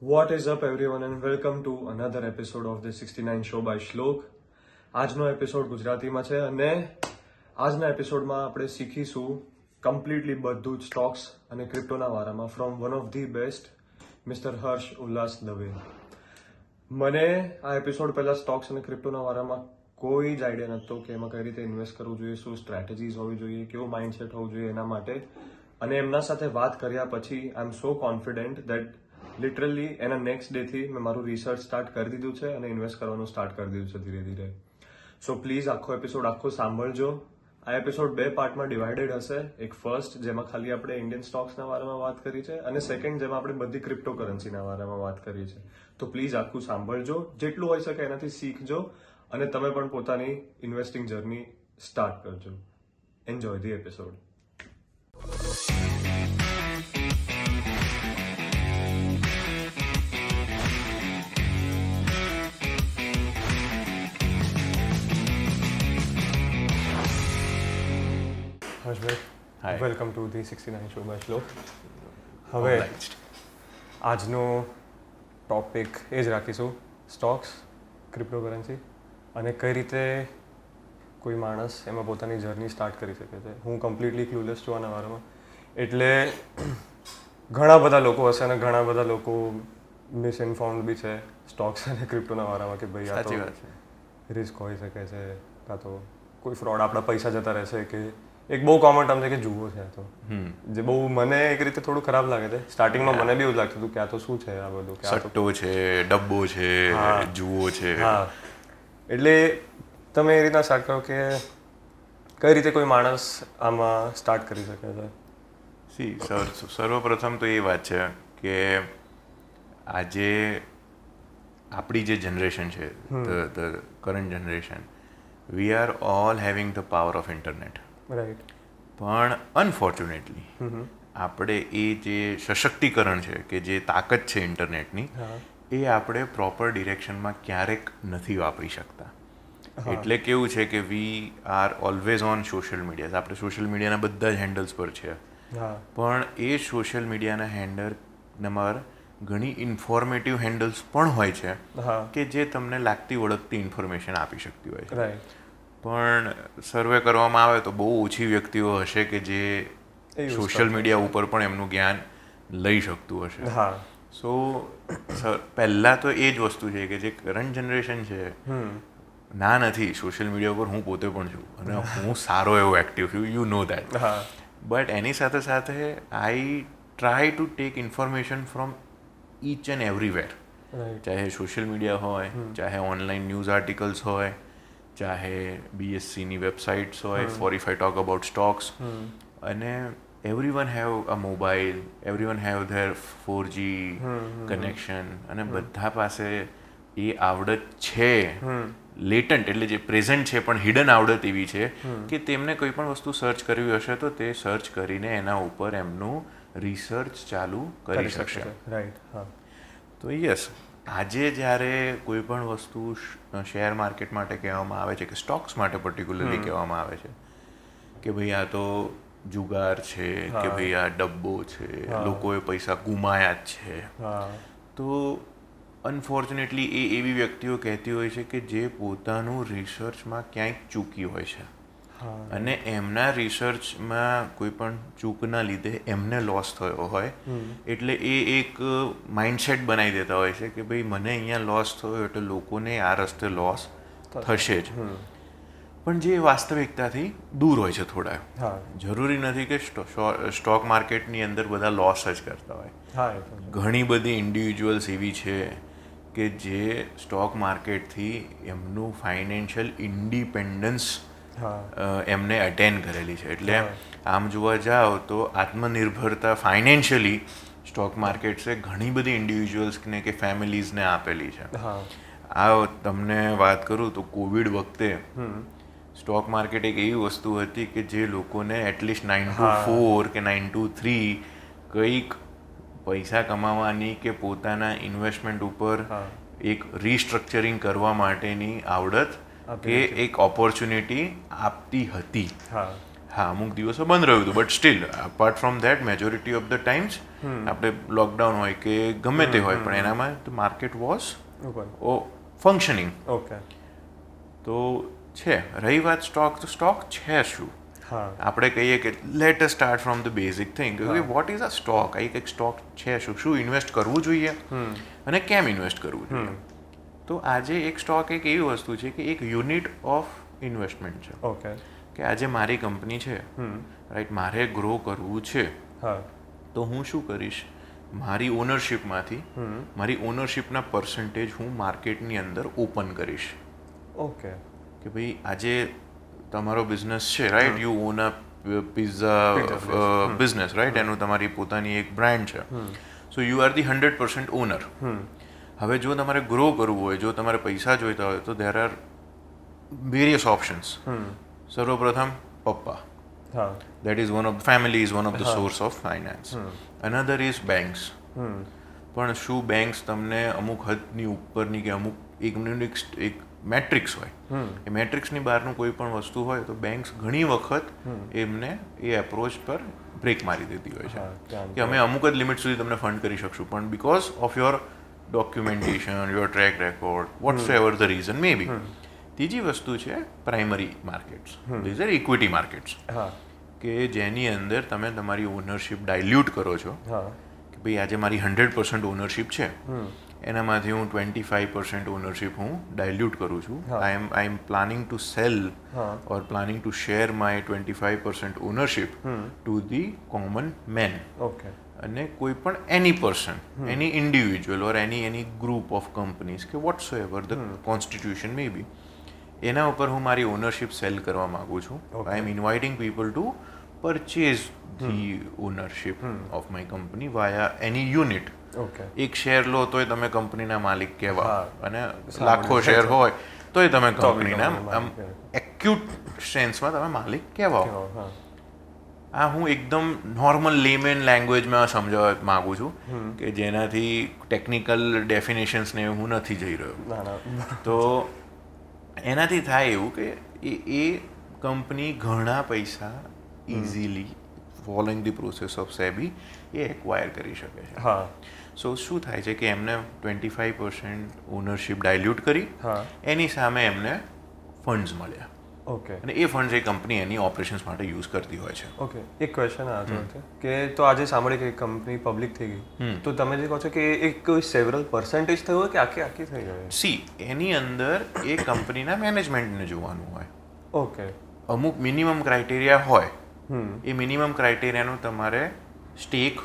What is up everyone and welcome to another episode of the 69 show by શ્લોક. આજનો episode ગુજરાતીમાં છે અને આજના એપિસોડમાં આપણે શીખીશું કમ્પ્લીટલી બધું જ સ્ટોક્સ અને ક્રિપ્ટોના વારામાં from one of the best mister Harsh Ullas Dave. મને આ એપિસોડ પહેલા સ્ટોક્સ અને ક્રિપ્ટોના વારામાં કોઈ જ આઈડિયા નહોતો કે એમાં કઈ રીતે ઇન્વેસ્ટ કરવું જોઈએ, શું સ્ટ્રેટેજીસ હોવી જોઈએ, કેવું માઇન્ડસેટ હોવું જોઈએ એના માટે. અને એમના સાથે વાત કર્યા પછી આઈ એમ સો કોન્ફિડન્ટ દેટ લિટરલી એના નેક્સ્ટ ડેથી મેં મારું રિસર્ચ સ્ટાર્ટ કરી દીધું છે અને ઇન્વેસ્ટ કરવાનું સ્ટાર્ટ કરી દીધું છે ધીરે ધીરે. સો પ્લીઝ આખો એપિસોડ સાંભળજો. આ એપિસોડ બે પાર્ટમાં ડિવાઇડેડ હશે. એક ફર્સ્ટ જેમાં ખાલી આપણે ઇન્ડિયન સ્ટોક્સના બારામાં વાત કરી છે અને સેકન્ડ જેમાં આપણે બધી ક્રિપ્ટો કરન્સીના બારામાં વાત કરી છે. તો પ્લીઝ આખું સાંભળજો, જેટલું હોઈ શકે એનાથી શીખજો અને તમે પણ પોતાની ઇન્વેસ્ટિંગ જર્ની સ્ટાર્ટ કરજો. Enjoy the episode. હર્ષભાઈ, welcome to the 69 show by Shlok. હવે આજનો ટોપિક એ જ રાખીશું, સ્ટોક્સ, ક્રિપ્ટોકરન્સી અને કઈ રીતે કોઈ માણસ એમાં પોતાની જર્ની સ્ટાર્ટ કરી શકે છે. હું કમ્પ્લીટલી ક્લુલેસ છું આના બારામાં, એટલે ઘણા બધા લોકો હશે અને ઘણા બધા લોકો મિસઇન્ફોર્મ્ડ બી છે સ્ટોક્સ અને ક્રિપ્ટોના બારામાં કે ભાઈ આ તો રિસ્ક હોઈ શકે છે, કાં તો કોઈ ફ્રોડ આપણા પૈસા જતા રહેશે, કે એક બહુ કોમન ટર્મ છે કે જુઓ છે. તો જે બહુ મને એક રીતે થોડું ખરાબ લાગે છે. સ્ટાર્ટિંગમાં મને બી એવું લાગતું હતું કે આ તો શું છે આ બધું, કે સટ્ટો છે, ડબ્બો છે, જુઓ છે. હા, એટલે તમે એ રીતના સ્ટાર્ટ કરો કે કઈ રીતે કોઈ માણસ આમાં સ્ટાર્ટ કરી શકે છે. સર્વપ્રથમ તો એ વાત છે કે આજે આપણી જે જનરેશન છે, the current generation, we are all having the power of internet. Right. પણ અનફોર્ચ્યુનેટલી આપણે એ જે સશક્તિકરણ છે, કે જે તાકાત છે ઇન્ટરનેટની, એ આપણે પ્રોપર ડિરેક્શનમાં ક્યારેક નથી વાપરી શકતા. એટલે કેવું છે કે we are always on social media. આપણે સોશિયલ મીડિયાના બધા જ હેન્ડલ્સ પર છે, પણ એ સોશિયલ મીડિયાના હેન્ડલમાં ઘણી ઇન્ફોર્મેટિવ હેન્ડલ્સ પણ હોય છે કે જે તમને લાગતી વળગતી ઇન્ફોર્મેશન આપી શકતી હોય છે. પણ સર્વે કરવામાં આવે તો બહુ ઓછી વ્યક્તિઓ હશે કે જે સોશિયલ મીડિયા ઉપર પણ એમનું જ્ઞાન લઈ શકતું હશે. સો પહેલાં તો એ જ વસ્તુ છે કે જે કરંટ જનરેશન છે, ના નથી સોશિયલ મીડિયા ઉપર, હું પોતે પણ છું અને હું સારો એવો એક્ટિવ છું, યુ નો દેટ. બટ એની સાથે સાથે I try to take information from each and everywhere. ચાહે સોશિયલ મીડિયા હોય, ચાહે ઓનલાઈન ન્યૂઝ આર્ટિકલ્સ હોય, ચાહે BSCની વેબસાઇટ્સ હોય, for if I talk about stocks. અને everyone have a mobile, everyone have their 4G connection, અને બધા પાસે એ આવડત છે લેટન્ટ, એટલે જે પ્રેઝન્ટ છે પણ હિડન આવડત એવી છે કે તેમને કોઈ પણ વસ્તુ સર્ચ કરવી હશે તો તે સર્ચ કરીને એના ઉપર એમનું રિસર્ચ ચાલુ કરી શકશે. તો યસ, આજે જ્યારે કોઈ પણ વસ્તુ શેર માર્કેટ માટે કહેવામાં આવે છે, કે સ્ટોક્સ માટે પર્ટિક્યુલરલી કહેવામાં આવે છે કે ભાઈ આ તો જુગાર છે, કે ભાઈ આ ડબ્બો છે, લોકોએ પૈસા ગુમાયા જ છે, તો અનફોર્ચ્યુનેટલી એ એવી વ્યક્તિઓ કહેતી હોય છે કે જે પોતાનું રિસર્ચમાં ક્યાંક ચૂકી હોય છે અને એમના રિસર્ચમાં કોઈ પણ ચૂકના લીધે એમને લોસ થયો હોય, એટલે એ એક માઇન્ડસેટ બનાવી દેતા હોય છે કે ભાઈ મને અહીંયા લોસ થયો એટલે લોકોને આ રસ્તે લોસ થશે જ. પણ જે વાસ્તવિકતાથી દૂર હોય છે થોડા. જરૂરી નથી કે સ્ટોક માર્કેટની અંદર બધા લોસ જ કરતા હોય. ઘણી બધી ઇન્ડિવિજ્યુઅલ્સ એવી છે કે જે સ્ટોક માર્કેટથી એમનું ફાઇનાન્શિયલ ઇન્ડિપેન્ડન્સ એમને અટેન કરેલી છે. એટલે આમ જોવા જાઓ તો આત્મનિર્ભરતા ફાઇનાન્શિયલી સ્ટોક માર્કેટ્સે ઘણી બધી ઇન્ડિવિજ્યુઅલ્સને કે ફેમિલીઝને આપેલી છે. આ તમને વાત કરું તો કોવિડ વખતે સ્ટોક માર્કેટ એક એવી વસ્તુ હતી કે જે લોકોને એટલીસ્ટ 9 to 4 કે 9 to 3 કંઈક પૈસા કમાવાની કે પોતાના ઇન્વેસ્ટમેન્ટ ઉપર એક રિસ્ટ્રક્ચરિંગ કરવા માટેની આવડત કે એક ઓપોર્ચ્યુનિટી આપતી હતી. હા અમુક દિવસો બંધ રહ્યું હતું but still apart from that majority of the times આપણે લોકડાઉન હોય કે ગમે તે હોય પણ એનામાં the market was functioning. Okay. તો છે રહી વાત સ્ટોક, તો સ્ટોક છે શું? હા. આપણે કહીએ કે let us start from the basic thing કે વોટ ઇઝ અ સ્ટોક? આ એક સ્ટોક છે શું ઇન્વેસ્ટ કરવું જોઈએ અને કેમ ઇન્વેસ્ટ કરવું જોઈએ? તો આજે એક સ્ટોક એક એવી વસ્તુ છે કે એક યુનિટ ઓફ ઇન્વેસ્ટમેન્ટ છે. ઓકે. કે આજે મારી કંપની છે રાઈટ, મારે ગ્રો કરવું છે તો હું શું કરીશ? મારી ઓનરશિપમાંથી મારી ઓનરશિપના પર્સન્ટેજ હું માર્કેટની અંદર ઓપન કરીશ. ઓકે. કે ભાઈ આજે તમારો બિઝનેસ છે right, you own a pizza business right, એનું તમારી પોતાની એક બ્રાન્ડ છે. So you are the 100% owner. હવે જો તમારે ગ્રો કરવું હોય, જો તમારે પૈસા જોઈતા હોય તો દેર આર વેરિયસ ઓપ્શન્સ. સર્વપ્રથમ પપ્પા, that is one of family is one of the source of finance. Another is banks. પણ શું બેંક્સ તમને અમુક હદની ઉપરની કે અમુક એક મેટ્રિક્સ હોય, એ મેટ્રિક્સની બહારનું કોઈ પણ વસ્તુ હોય તો બેંક્સ ઘણી વખત એમને એ એપ્રોચ પર બ્રેક મારી દેતી હોય છે કે અમે અમુક જ લિમિટ સુધી તમને ફંડ કરી શકશું, પણ because of your documentation, your track record, whatsoever the reason may be. ત્રીજી વસ્તુ છે primary markets, these are equity markets, કે જેની અંદર તમે તમારી ઓનરશિપ ડાયલ્યુટ કરો છો. કે ભાઈ આજે મારી 100% ઓનરશિપ છે, એનામાંથી હું 25% ઓનરશિપ હું ડાયલ્યુટ કરું છું. I am planning to sell or planning to share my 25% ownership to the common man. Okay. અને કોઈ પણ any person, any individual or any group of companies કે whatsoever the constitution may be, એના ઉપર હું મારી ownership sell કરવા માગું છું. I am inviting people to purchase the ownership of my company via any unit. એક share લો તોય તમે કંપનીના માલિક કહેવા, અને લાખો શેર હોય તોય તમે કંપનીના આમ એક્યુટ સેન્સમાં તમે માલિક કહેવાઓ. આ હું એકદમ નોર્મલ લેમેન લેંગ્વેજમાં સમજાવવા માગું છું કે જેનાથી ટેકનિકલ ડેફિનેશન્સને હું નથી જઈ રહ્યો. તો એનાથી થાય એવું કે એ કંપની ઘણા પૈસા easily following the process of SEBI A acquire કરી શકે છે. સો શું થાય છે કે એમને 25% ઓનરશિપ ડાયલ્યુટ કરી, એની સામે એમને ફંડ્સ મળ્યા. ઓકે. અને એ ફંડ્સ એ કંપની એની ઓપરેશન્સ માટે યુઝ કરતી હોય છે. ઓકે. એક ક્વેશ્ચન આવતો હતો કે તો આજે સાંભળે કે કંપની પબ્લિક થઈ ગઈ, તો તમે જે કહો છો કે એક સેવરલ પર્સન્ટેજ થયું હોય કે આખી થઈ ગઈ? સી, એની અંદર એ કંપનીના મેનેજમેન્ટને જોવાનું હોય. ઓકે. અમુક મિનિમમ ક્રાઇટેરિયા હોય, એ મિનિમમ ક્રાઇટેરિયાનું તમારે સ્ટેક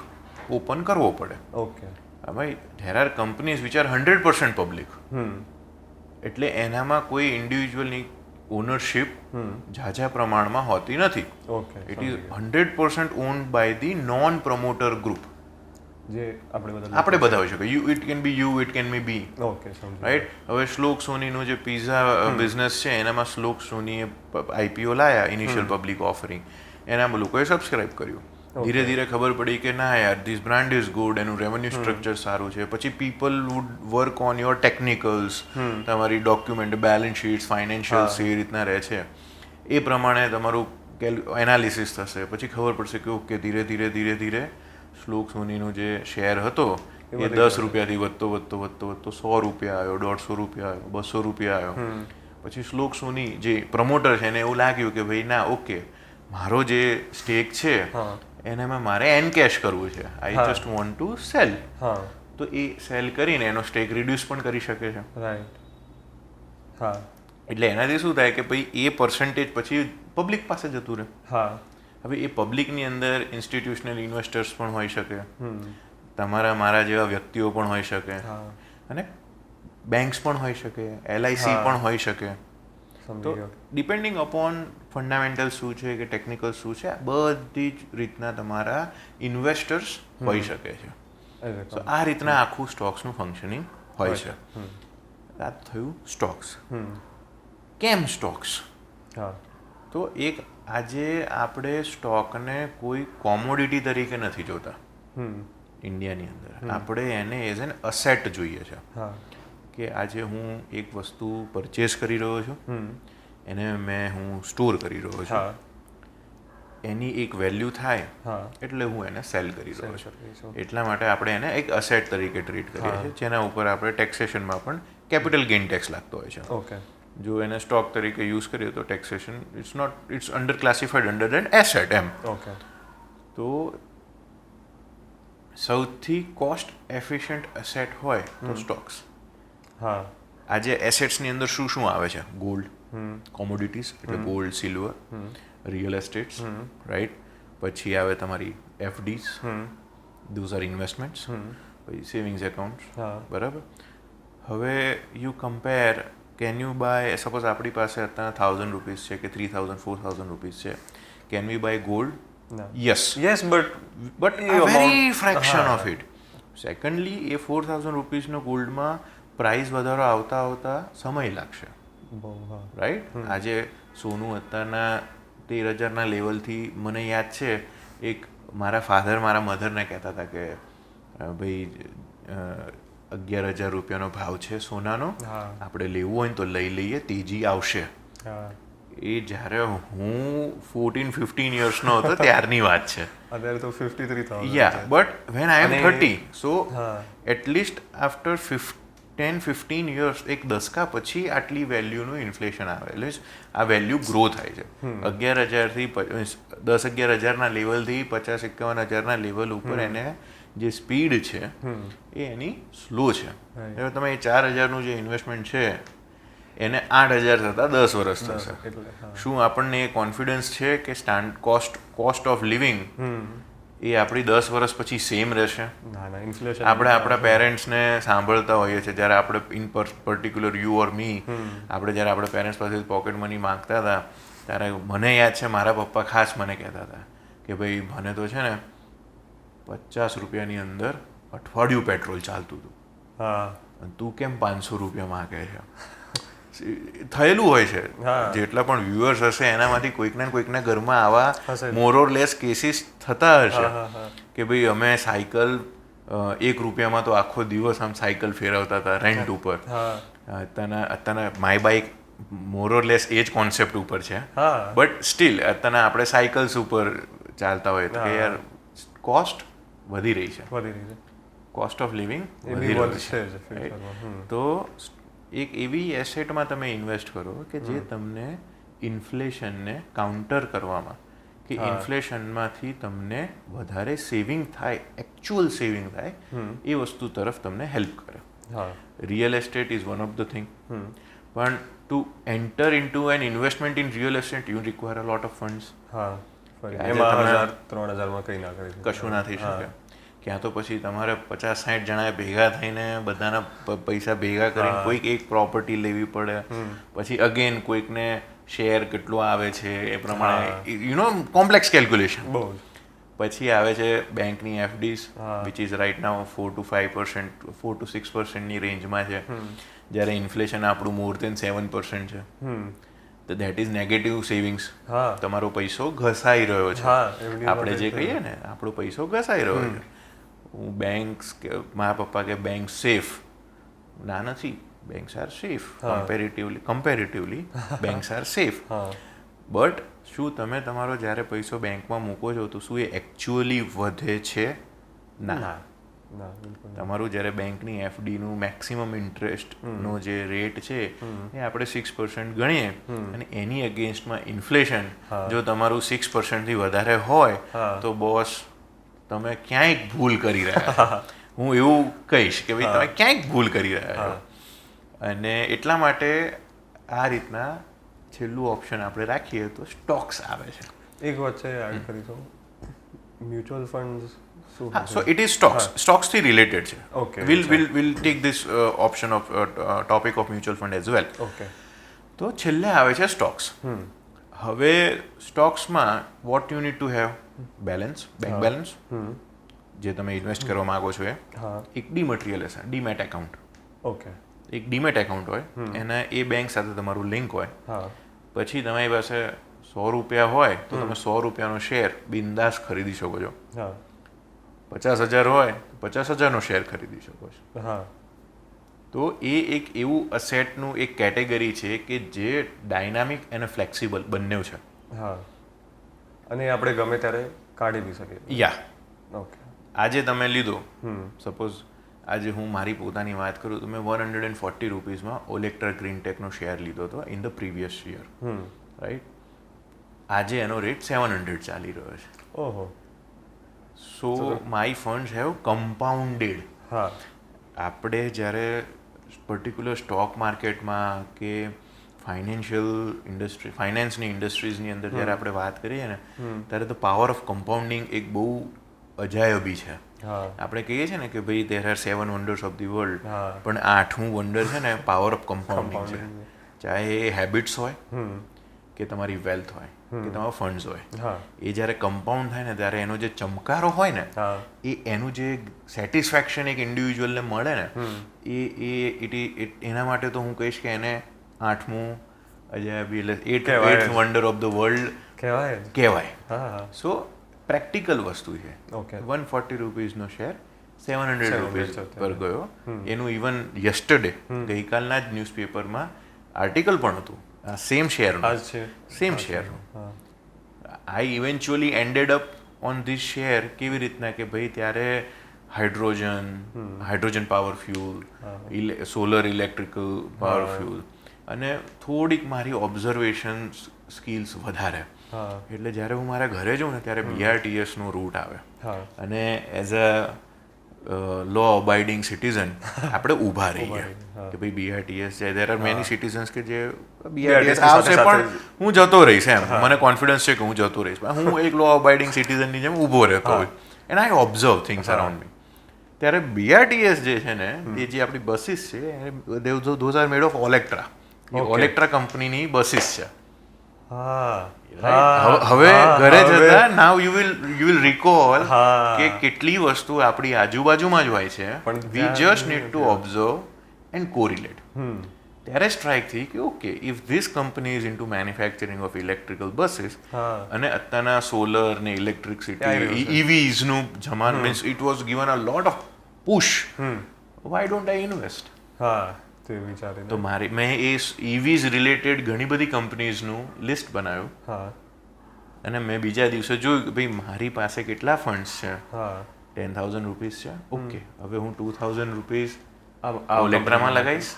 ઓપન કરવો પડે. ઓકે. ભાઈ there are companies which are 100% public, એટલે એનામાં કોઈ ઇન્ડિવિજ્યુઅલની ઓનરશિપ ઝાઝા પ્રમાણમાં હોતી નથી. It is 100% owned by the non promoter group, જે આપણે બધા હોઈ શકે. It can be you, it can be. Okay, right. હવે શ્લોક સોનીનું જે પિઝા બિઝનેસ છે એનામાં શ્લોક સોનીએ આઈપીઓ લાયા, ઇનિશિયલ પબ્લિક ઓફરિંગ, એના લોકોએ સબસ્ક્રાઇબ કર્યું. ધીરે ધીરે ખબર પડી કે ના યાર, ધીસ બ્રાન્ડ ઇઝ ગુડ, એનું રેવન્યુ સ્ટ્રક્ચર સારું છે. પછી people would work on your technicals, તમારી ડોક્યુમેન્ટ, બેલેન્સ શીટ્સ, ફાઇનાન્શિયલ્સ એ રીતના રહે છે, એ પ્રમાણે તમારું એનાલિસિસ થશે. પછી ખબર પડશે કે ઓકે ધીરે ધીરે ધીરે ધીરે શ્લોક સોનીનો જે શેર હતો એ 10 રૂપિયાથી વધતો ₹100 આવ્યો, ₹150 આવ્યો, ₹200 આવ્યો. પછી શ્લોક સોની જે પ્રમોટર છે એને એવું લાગ્યું કે ભાઈ ના, ઓકે મારો જે સ્ટેક છે એનામાં મારે એનકેશ કરવું છે, I just want to sell. તો એ સેલ કરીને એનો સ્ટેક રિડ્યુસ પણ કરી શકે છે. રાઈટ. એટલે એનાથી શું થાય કે ભાઈ એ પર્સન્ટેજ પછી પબ્લિક પાસે જતું રહે. હવે એ પબ્લિકની અંદર ઇન્સ્ટિટ્યુશનલ ઇન્વેસ્ટર્સ પણ હોઈ શકે, તમારા મારા જેવા વ્યક્તિઓ પણ હોઈ શકે, અને બેંક્સ પણ હોઈ શકે, LIC પણ હોઈ શકે. તો ડિપેન્ડિંગ અપોન ફંડામેન્ટલ શું છે કે ટેકનિકલ શું છે, બધી જ રીતના તમારા ઇન્વેસ્ટર્સ હોઈ શકે છે. તો આ રીતના આખું સ્ટોક્સનું ફંક્શનિંગ હોય છે. આ થયું સ્ટોક્સ. કેમ સ્ટોક્સ? તો એક આજે આપણે સ્ટોકને કોઈ કોમોડિટી તરીકે નથી જોતા ઇન્ડિયાની અંદર. આપણે એને એઝ એન અસેટ જોઈએ છે કે આજે હું એક વસ્તુ પરચેસ કરી રહ્યો છું, એને હું સ્ટોર કરી રહ્યો છું. એની એક વેલ્યુ થાય હા એટલે હું એને સેલ કરી રહ્યો Sell કરી છું. છું. એટલા માટે આપણે એને એક અસેટ તરીકે ટ્રીટ કરીએ છીએ, જેના ઉપર આપણે ટેક્સેશનમાં પણ કેપિટલ ગેઇન ટેક્સ લાગતો હોય છે. ઓકે જો એને સ્ટોક તરીકે યુઝ કરીએ તો taxation it's under classified under an asset એમ. ઓકે તો સૌથી કોસ્ટ એફિશિયન્ટ એસેટ હોય તો સ્ટોક્સ. હા આજે એસેટ્સની અંદર શું શું આવે છે? ગોલ્ડ, કોમોડિટીઝ એટલે gold, silver, real estates, right. પછી આવે તમારી એફડીઝ, ધોઝ આર ઇન્વેસ્ટમેન્ટ્સ. પછી સેવિંગ્સ એકાઉન્ટ, હા બરાબર. હવે you compare, can you buy, suppose આપણી પાસે અત્યારે 1000 રૂપીઝ છે કે 3000 4000 રૂપીઝ છે, કેન વી બાય ગોલ્ડ? ના yes, yes but a very fraction of it. Secondly, એ 4000 રૂપીઝનો ગોલ્ડમાં પ્રાઇસ વધારો આવતા આવતા સમય લાગશે, બહુ હા રાઈટ. આજે સોનું અત્યારના 13000ના લેવલથી મને યાદ છે, એક મારા ફાધર મારા મધરને કહેતા હતા કે ભાઈ 11000 રૂપિયાનો ભાવ છે સોનાનો, હા આપણે લેવું હોય ને તો લઈ લઈએ, તેજી આવશે. હા એ જ્યારે હું 14-15 યર્સનો હતો ત્યારની વાત છે. અત્યારે તો 53,000 યા, બટ વેન આઈ એમ અને 30, સો હા એટલીસ્ટ આફ્ટર 10-15 યર્સ, એક દસકા પછી આટલી વેલ્યુનું ઇન્ફ્લેશન આવે, એટલે આ વેલ્યુ ગ્રો થાય છે. 11,000થી 10-11,000ના લેવલથી 50-51,000ના લેવલ ઉપર એને જે સ્પીડ છે એ એની સ્લો છે. હવે તમે એ 4,000નું જે ઇન્વેસ્ટમેન્ટ છે એને 8,000 થતા 10 વર્ષ થશે. એટલે હા શું આપણને એ કોન્ફિડન્સ છે કે કોસ્ટ ઓફ લિવિંગ એ આપણી 10 વર્ષ પછી સેમ રહેશે? ના ના ઇન્ફ્લેશન આપણે આપણા પેરેન્ટ્સને સાંભળતા હોઈએ છીએ, જ્યારે આપણે ઇન પર્ટિક્યુલર યુ ઓર મી, આપણે જ્યારે આપણા પેરેન્ટ્સ પાસેથી પોકેટ મની માંગતા હતા, ત્યારે મને યાદ છે મારા પપ્પા ખાસ મને કહેતા હતા કે ભાઈ મને તો છે ને 50 રૂપિયાની અંદર અઠવાડિયું પેટ્રોલ ચાલતું હતું, હા અને તું કેમ 500 રૂપિયા માગે છે? થયેલું હોય છે. હા. જેટલા પણ વ્યુઅર્સ હશે એનામાંથી કોઈકના ઘરમાં આવા હશે. મોર ઓર લેસ કેસીસ થતા હશે હા હા કે ભાઈ અમે સાયકલ 1 રૂપિયામાં તો આખો દિવસ આમ સાયકલ ફેરવતા હતા રેન્ટ ઉપર. હા અત્યારના my bike more or less એ જ કોન્સેપ્ટ ઉપર છે, હા બટ સ્ટીલ અત્યારના આપણે સાયકલ્સ ઉપર ચાલતા હોય તો કે યાર કોસ્ટ વધી રહી છે, વધી રહી છે કોસ્ટ ઓફ લિવિંગ એ બી વધી રહ્યું વધશે જ છે. ફ્યુચરમાં. તો એક એવી એસેટમાં તમે ઇન્વેસ્ટ કરો કે જે તમને ઇન્ફ્લેશનને કાઉન્ટર કરવામાં, કે ઇન્ફ્લેશનમાંથી તમને વધારે સેવિંગ થાય, એકચ્યુઅલ સેવિંગ થાય, એ વસ્તુ તરફ તમને હેલ્પ કરે. હા real estate is one of the thing, પણ to enter into an investment in real estate you require a lot of funds. હા ફરી. આજે એમાં તમે 1,000-3,000માં કંઈ ના કરી શકે. કશું ના થઈ શકે. ક્યાં તો પછી તમારે 50-60 જણાએ ભેગા થઈને બધાના પૈસા ભેગા કરીને કોઈક એક પ્રોપર્ટી લેવી પડે, પછી અગેન કોઈકને શેર કેટલો આવે છે એ પ્રમાણે યુ નો કોમ્પ્લેક્સ કેલ્ક્યુલેશન. બહુ જ પછી આવે છે બેંકની એફડીઝ, હા. વિચ ઇઝ રાઇટ નાઉ 4-5%, 4-6%ની રેન્જમાં છે, જ્યારે ઇન્ફ્લેશન આપણું મોર દેન 7% છે. તો દેટ ઇઝ નેગેટિવ સેવિંગ્સ. હા તમારો પૈસો ઘસાઈ રહ્યો છે. હા એવડી આપણે જે કહીએ ને આપણો પૈસો ઘસાઈ રહ્યો છે. હું બેંક્સ કે મારા પપ્પા કે બેંક સેફ, ના નથી, banks R safe comparatively banks R safe. હા બટ શું તમે તમારો જ્યારે પૈસો બેંકમાં મૂકો છો તો શું એ એકચ્યુઅલી વધે છે? ના. ના બિલકુલ તમારું જ્યારે બેંકની એફડીનું મેક્સિમમ ઇન્ટરેસ્ટનો જે રેટ છે એ આપણે 6% ગણીએ અને એની અગેન્સ્ટમાં ઇન્ફ્લેશન જો તમારું 6%થી વધારે હોય તો બોસ તમે ક્યાંય ભૂલ કરી રહ્યા. હું એવું કહીશ કે ભાઈ તમે ક્યાંક ભૂલ કરી રહ્યા છો. અને એટલા માટે આ રીતના છેલ્લું ઓપ્શન આપણે રાખીએ તો સ્ટોક્સ આવે છે. એક વચ્ચે એડ કરી દઉં, મ્યુચ્યુઅલ ફંડ્સ શું? હા, સો ઇટ ઇઝ સ્ટોક્સથી રિલેટેડ છે. Okay, will take this option of topic of mutual fund as well. Okay તો છેલ્લે આવે છે સ્ટોક્સ. હવે સ્ટોક્સમાં what you need to have? Balance, bank balance, જે તમે ઇન્વેસ્ટ કરવા માંગો છો એ. હા એક ડીમટીરિયલ હશે, ડીમેટ એકાઉન્ટ. ઓકે એક ડીમેટ એકાઉન્ટ હોય, એના એ બેંક સાથે તમારું લિંક હોય. હા પછી તમારી પાસે 100 રૂપિયા હોય તો તમે 100 રૂપિયાનો શેર બિંદાસ ખરીદી શકો છો. હા 50,000 હોય તો 50,000નો શેર ખરીદી શકો છો. હા તો એ એક એવું અસેટનું એક કેટેગરી છે કે જે ડાયનામિક અને ફ્લેક્સિબલ બંને છે. હા અને એ આપણે ગમે ત્યારે કાઢી બી શકીએ. Yeah okay. આજે તમે લીધો, સપોઝ આજે હું મારી પોતાની વાત કરું તો મેં 140 રૂપીઝમાં ઓલેક્ટ્રા ગ્રીન ટેકનો શેર લીધો હતો in the previous year, right. આજે એનો રેટ 700 ચાલી રહ્યો છે. ઓહો. So my funds have compounded. હા. આપણે જ્યારે પર્ટિક્યુલર સ્ટોક માર્કેટમાં કે ફાઇનાન્સની ઇન્ડસ્ટ્રીઝની અંદર જ્યારે આપણે વાત કરીએ ને ત્યારે તો પાવર ઓફ કમ્પાઉન્ડિંગ એક બહુ અજાયબી છે. આપણે કહીએ છીએ ને કે ભાઈ there are 7 wonders of the world, પણ 8મું વન્ડર છે ને પાવર ઓફ કમ્પાઉન્ડિંગ છે. ચાહે એ હેબિટ્સ હોય કે તમારી વેલ્થ હોય કે તમારા ફંડ્સ હોય, એ જ્યારે કમ્પાઉન્ડ થાય ને ત્યારે એનો જે ચમકારો હોય ને એ એનું જે સેટિસ્ફેક્શન એક ઇન્ડિવિજ્યુઅલને મળે ને એના માટે તો હું કહીશ કે એને 8મું અજાયબી એટલે 8th wonder of the world કહેવાય. સો પ્રેક્ટિકલ વસ્તુ છે. 140 રૂપીઝનો શેર 700 રૂપીઝ પર ગયો. એનું ઇવન યસ્ટરડે ગઈકાલના જ ન્યૂઝપેપરમાં આર્ટિકલ પણ હતું સેમ શેરનું. I eventually ended up on this share. કેવી રીતના કે ભાઈ ત્યારે hydrogen power fuel, solar electrical power fuel અને થોડીક મારી ઓબ્ઝર્વેશન સ્કિલ્સ વધારે. એટલે જ્યારે હું મારા ઘરે જાઉં ને ત્યારે BRTSનો રૂટ આવે અને એઝ અ લો અબાઇડિંગ સિટીઝન આપણે ઊભા રહીએ કે ભાઈ BRTS છે. દેર આર મેની સિટીઝન્સ કે જે BRTS આવશે પણ હું જતો રહીશ, એમ મને કોન્ફિડન્સ છે કે હું જતો રહીશ. હું એક લો અબાઇડિંગ સિટીઝનની જેમ ઊભો રહેતો હોય and I observe things around મી. ત્યારે BRTS જે છે ને એ જે આપણી બસીસ છે ધોઝ આર મેડ ઓફ ઓલેક્ટ્રા. એ ઓલેક્ટ્રા કંપનીની બસીસ છે. હવે ઘરે જતા નાવ યુ વિલ રિકોલ કે કેટલી વસ્તુ આપણી આજુબાજુમાં જ હોય છે, પણ we just need to observe and correlate. ત્યારે સ્ટ્રાઇક થઈ કે okay if this company is into manufacturing of electrical buses અને અત્યારના સોલર ને ઇલેક્ટ્રિસિટી EVsનું જમાનું means it was given a lot of push, why don't I invest? તો મેં એ EVs રિલેટેડ ઘણી બધી કંપનીઝનું લિસ્ટ બનાવ્યું અને મેં બીજા દિવસે જોયું કે ભાઈ મારી પાસે કેટલા ફંડ્સ છે. 10,000 રૂપીઝ છે. ઓકે, હવે હું 2,000 રૂપીઝ ઓલેક્ટ્રામાં લગાવીશ,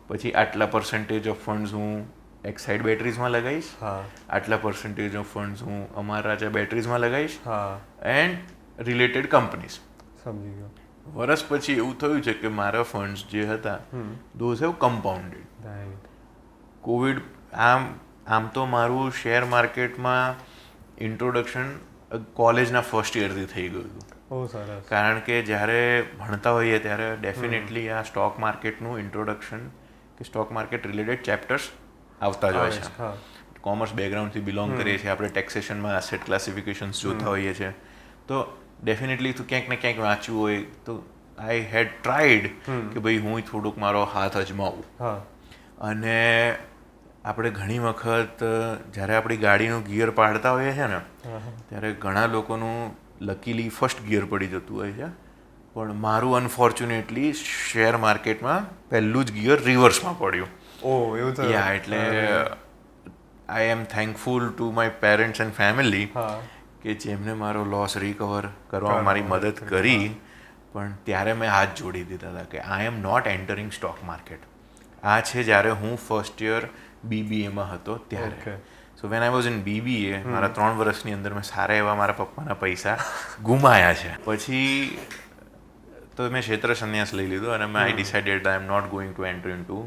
પછી આટલા પર્સન્ટેજ ઓફ ફંડ્સ હું એક્સાઇડ બેટરીઝમાં લગાવીશ, આટલા પર્સન્ટેજ ઓફ ફંડ્સ હું અમારા જે બેટરીઝમાં લગાવીશ એન્ડ રિલેટેડ કંપનીઝ. સમજી ગયો. વર્ષ પછી એવું થયું છે કે મારા ફંડ્સ જે હતા ધોઝ હેવ કમ્પાઉન્ડેડ. કોવિડ આમ તો મારું શેર માર્કેટમાં ઇન્ટ્રોડક્શન કોલેજના ફર્સ્ટ યરથી થઈ ગયું હતું. કારણ કે જ્યારે ભણતા હોઈએ ત્યારે ડેફિનેટલી આ સ્ટોક માર્કેટનું ઇન્ટ્રોડક્શન કે સ્ટોક માર્કેટ રિલેટેડ ચેપ્ટર્સ આવતા જ હોય છે. કોમર્સ બેકગ્રાઉન્ડથી બિલોંગ કરીએ છીએ આપણે, ટેક્સેશનમાં એસેટ ક્લાસિફિકેશન્સ જોતા હોઈએ છીએ, તો ડેફિનેટલી તો ક્યાંક ને ક્યાંક વાંચવું હોય તો આઈ હેડ ટ્રાઈડ કે ભાઈ હું થોડુંક મારો હાથ અજમાવું. અને આપણે ઘણી વખત જ્યારે આપણી ગાડીનું ગિયર પાડતા હોઈએ છીએ ને ત્યારે ઘણા લોકોનું લકીલી ફર્સ્ટ ગિયર પડી જતું હોય છે, પણ મારું અનફોર્ચ્યુનેટલી શેર માર્કેટમાં પહેલું જ ગિયર રિવર્સમાં પડ્યું. એટલે I am thankful to my parents and family કે જેમને મારો લોસ રિકવર કરવામાં મારી મદદ કરી. પણ ત્યારે મેં હાથ જોડી દીધા હતા કે I am not entering stock market. આ છે જ્યારે હું ફર્સ્ટ યર BBAમાં હતો ત્યારે. So when I was in BBA મારા 3 વર્ષની અંદર મેં સારા એવા મારા પપ્પાના પૈસા ગુમાયા છે. પછી તો મેં ક્ષેત્ર સંન્યાસ લઈ લીધો અને મેં I decided I am not going to enter in to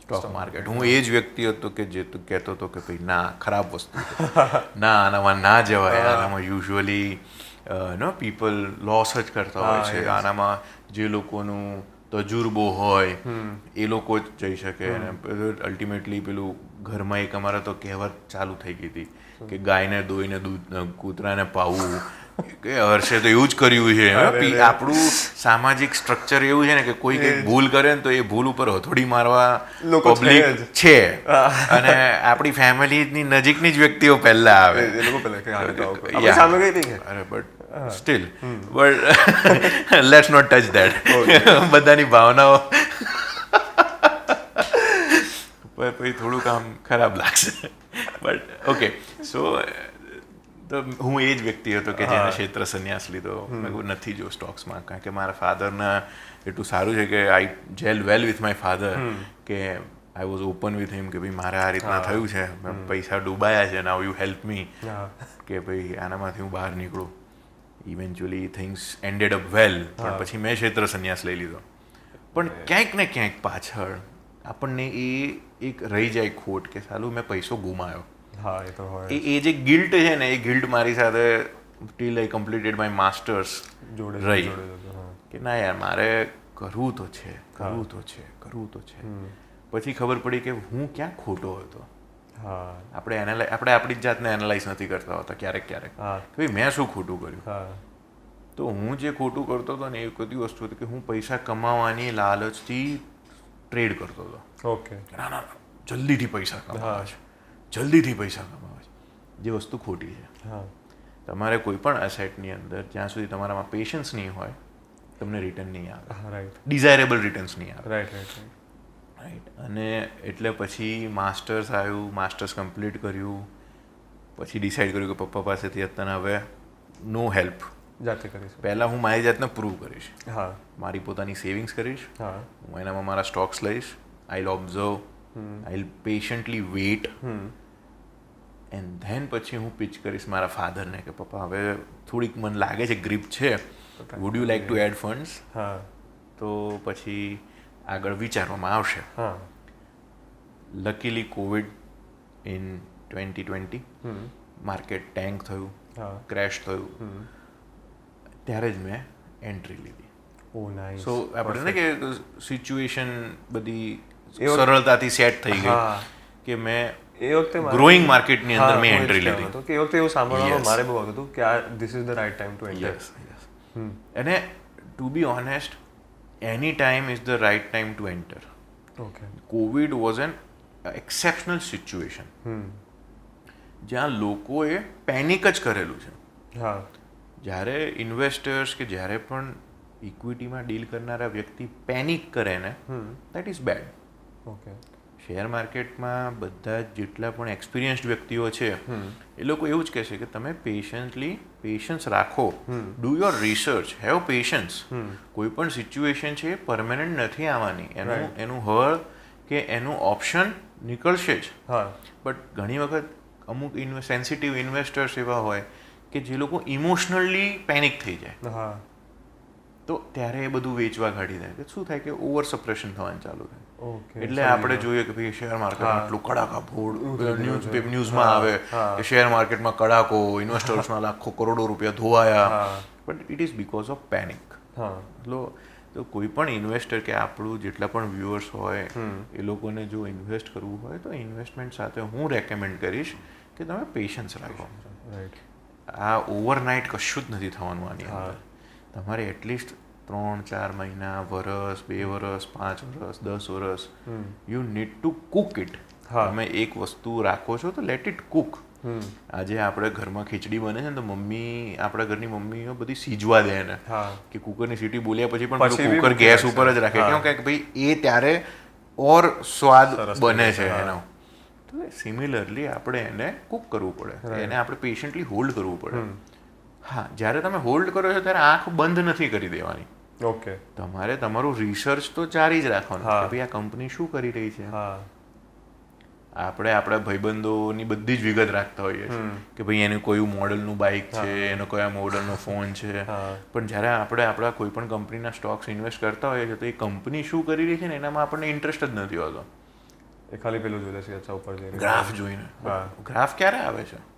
stock market. હું એ જ વ્યક્તિ હતો કે જે તું કહેતો હતો કે ભાઈ ના ખરાબ વસ્તુ ના આનામાં ના જવાય, આનામાં યુઝ્યુઅલી પીપલ લોસ જ કરતા હોય છે, આનામાં જે લોકોનું તજુર્બો હોય એ લોકો જ જઈ શકે. અને અલ્ટિમેટલી પેલું ઘરમાં એક અમારા તો કહેવત ચાલુ થઈ ગઈ હતી કે ગાયને દોઈને દૂધ કૂતરાને પાવું, કે હર્ષે તો એવું જ કર્યું છે. આપણું સામાજિક સ્ટ્રક્ચર એવું છે ને કે કોઈ કંઈક ભૂલ કરે ને તો એ ભૂલ ઉપર હથોડી મારવા પબ્લિક છે અને આપણી ફેમિલીની નજીકની જ વ્યક્તિઓ પહેલા આવે. અરે but still but let's not touch that. બધાની ભાવનાઓ પછી થોડુંક આમ ખરાબ લાગશે. બટ ઓકે, સો તો હું એ જ વ્યક્તિ હતો કે જેને ક્ષેત્ર સંન્યાસ લીધો. મેં કહ્યું નથી જો સ્ટોક્સમાં, કારણ કે મારા ફાધરના એટલું સારું છે કે I gel well with my father, કે I was open with him કે ભાઈ મારે આ રીતના થયું છે, મેં પૈસા ડૂબાયા છે, નાઉ યુ હેલ્પ મી, કે ભાઈ આનામાંથી હું બહાર નીકળું. ઇવેન્ચ્યુઅલી થિંગ્સ એન્ડેડ અપ વેલ, પણ પછી મેં ક્ષેત્ર સંન્યાસ લઈ લીધો. પણ ક્યાંક ને ક્યાંક પાછળ આપણને એ એક રહી જાય ખોટ કે સાલું મેં પૈસો ગુમાયો. હા, એ તો હોય. એ જે ગિલ્ટ છે ને, એ ગિલ્ટ મારી સાથે till I completed my masters જોડે રહી જોડે કે ના યાર મારે કરવું તો છે, કરવું તો છે, કરવું તો છે. પછી ખબર પડી કે હું ક્યાં ખોટો હતો. હા, આપણે આપણી જ જાતને એનાલાઇઝ નથી કરતા હોતા ક્યારેક ક્યારેક કે ભાઈ મેં શું ખોટું કર્યું. તો હું જે ખોટું કરતો હતો ને એ બધી વસ્તુ હતી કે હું પૈસા કમાવાની લાલચથી ટ્રેડ કરતો હતો. ઓકે. ના ના જલ્દીથી પૈસા કમાવા છે, જલ્દીથી પૈસા કમાવા છે, જે વસ્તુ ખોટી છે. હા, તમારે કોઈ પણ એસેટની અંદર જ્યાં સુધી તમારામાં પેશન્સ નહીં હોય, તમને રિટર્ન નહીં આવે. રાઈટ. ડિઝાયરેબલ રિટર્ન્સ નહીં આવે. Right right right. અને એટલે પછી માસ્ટર્સ આવ્યું, માસ્ટર્સ કમ્પ્લીટ કર્યું, પછી ડિસાઈડ કર્યું કે પપ્પા પાસેથી અત્યારે હવે નો હેલ્પ, જાતે કરીશ. પહેલાં હું મારી જાતને પ્રૂવ કરીશ. હા, મારી પોતાની સેવિંગ્સ કરીશ. હા, હું એનામાં મારા સ્ટોક્સ લઈશ. I'll observe, I'll patiently wait, and then પછી હું પિચ કરીશ મારા ફાધરને કે પપ્પા હવે થોડીક મને લાગે છે ગ્રીપ છે, would you like to add funds. હા, તો પછી આગળ વિચારવામાં આવશે. હા. Luckily covid in 2020 market tank થયું, ક્રેશ થયું, ત્યારે જ મેં એન્ટ્રી લીધી. Oh nice. સો આપણે ને કે સિચ્યુએશન બધી સરળતાથી સેટ થઈ ગઈ કે મેં એ વખતે ગ્રોઈંગ માર્કેટની અંદર મેં એન્ટ્રી લીધી. તો કે એ વખતે એવું સાંભળવામાં મારે બહુ હતું કે આ this is the right time to enter. Yes yes. અને to be honest, any time is the right time to enter. Okay. Covid was an exceptional situation જ્યાં લોકોએ પેનિક જ કરેલું છે. હા. જ્યારે ઇન્વેસ્ટર્સ કે જ્યારે પણ ઇક્વિટીમાં ડીલ કરનારા વ્યક્તિ પેનિક કરે ને, that is bed. Okay. Share માર્કેટમાં બધા જેટલા પણ એક્સપિરિયન્સ્ડ વ્યક્તિઓ છે એ લોકો એવું જ કહે છે કે તમે પેશન્સ રાખો, do your research, have patience. કોઈ પણ સિચ્યુએશન છે એ પરમેનન્ટ નથી આવવાની, એનું હળ કે એનું ઓપ્શન નીકળશે જ. હા. બટ ઘણી વખત અમુક સેન્સિટિવ ઇન્વેસ્ટર્સ એવા હોય કે જે લોકો ઇમોશનલી પેનિક થઈ જાય. હા. તો ત્યારે એ બધું વેચવા કાઢી દે કે શું થાય કે ઓવર સપ્રેશન થવાનું ચાલુ થાય. ઓકે. એટલે આપણે જોઈએ કે ભાઈ શેર માર્કેટમાં આટલું કડાકા ફોડ ન્યૂઝમાં આવે કે શેર માર્કેટમાં કડાકો, ઇન્વેસ્ટર્સના લાખો કરોડો રૂપિયા ધોવાયા, but it is because of panic. તો કોઈ પણ ઇન્વેસ્ટર કે આપણું જેટલા પણ વ્યુઅર્સ હોય એ લોકોને જો ઇન્વેસ્ટ કરવું હોય તો ઇન્વેસ્ટમેન્ટ સાથે હું રેકમેન્ડ કરીશ કે તમે પેશન્સ રાખો. રાઈટ. આ ઓવરનાઇટ કશું જ નથી થવાનું આની અંદર. તમારે એટલીસ્ટ 3-4 મહિના, વરસ, 2 વરસ, 5 વરસ, 10 વરસ, you need to cook it. તમે એક વસ્તુ રાખો છો તો લેટ ઇટ કુક. આજે આપણે ઘરમાં ખીચડી બને છે ને તો મમ્મી, આપણા ઘરની મમ્મીઓ બધી સીજવા દે ને કે કુકરની સીટી બોલ્યા પછી પણ કુકર ગેસ ઉપર જ રાખે, કેમ કે ભાઈ એ ત્યારે ઓર સ્વાદ બને છે એનો. તો સિમિલરલી આપણે એને કુક કરવું પડે, એને આપણે પેશન્ટલી હોલ્ડ કરવું પડે. હા, જ્યારે તમે હોલ્ડ કરો છો ત્યારે આંખ બંધ નથી કરી દેવાની. ઓકે. તમારે તમારું રિસર્ચ તો જારી જ રાખવાનું કે ભાઈ આ કંપની શું કરી રહી છે. આપણે આપણા ભાઈબંધોની બધી જ વિગત રાખતા હોઈએ છીએ કે ભાઈ એનું કયું મોડલનું બાઇક છે, એનો કયા મોડલનો ફોન છે. પણ જ્યારે આપણે આપણા કોઈ પણ કંપનીના સ્ટોક્સ ઇન્વેસ્ટ કરતા હોઈએ છીએ તો એ કંપની શું કરી રહી છે ને એનામાં આપણને ઇન્ટરેસ્ટ જ નથી હોતો. એ ખાલી પેલું જોઈએ છે અચ્છા ઉપર જઈને ગ્રાફ જોઈને. ગ્રાફ ક્યારે આવે છે?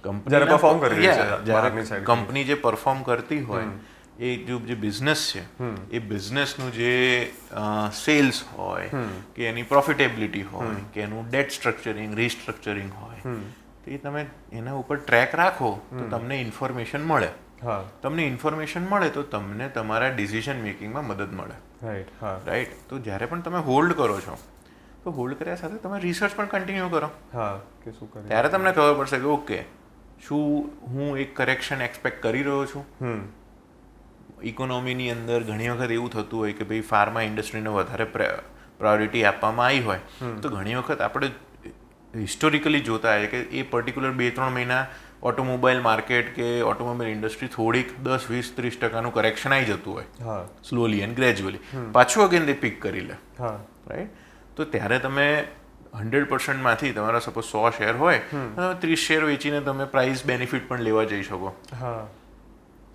જ્યારે પરફોર્મ કરી રહી છે, જ્યારે કંપની જે પરફોર્મ કરતી હોય એ જે બિઝનેસ છે એ બિઝનેસનું જે સેલ્સ હોય કે એની પ્રોફિટેબિલિટી હોય કે એનું ડેટ સ્ટ્રક્ચરિંગ, રીસ્ટ્રક્ચરિંગ હોય, તો એ તમે એના ઉપર ટ્રેક રાખો તો તમને ઇન્ફોર્મેશન મળે. તમને ઇન્ફોર્મેશન મળે તો તમને તમારા ડિસિઝન મેકિંગમાં મદદ મળે. રાઈટ. તો જ્યારે પણ તમે હોલ્ડ કરો છો તો હોલ્ડ કર્યા સાથે તમે રિસર્ચ પણ કન્ટિન્યુ કરો. ત્યારે તમને ખબર પડશે કે ઓકે, શું હું એક કરેક્શન એક્સપેક્ટ કરી રહ્યો છું. ઇકોનોમીની અંદર ઘણી વખત એવું થતું હોય કે ભાઈ ફાર્મા ઇન્ડસ્ટ્રીને વધારે પ્રાયોરિટી આપવામાં આવી હોય તો ઘણી વખત આપણે હિસ્ટોરિકલી જોતા હોય કે એ પર્ટિક્યુલર 2-3 મહિના ઓટોમોબાઈલ માર્કેટ કે ઓટોમોબાઈલ ઇન્ડસ્ટ્રી થોડીક 10-20-30% કરેક્શન આવી જતું હોય હા સ્લોલી એન્ડ ગ્રેજ્યુઅલી, પાછું અગેન તે પિક કરી લે, હા રાઈટ? તો ત્યારે તમે 100%માંથી તમારા સપોઝ 100 શેર હોય, તમે 30 શેર વેચીને તમે પ્રાઇસ બેનિફિટ પણ લેવા જઈ શકો, હા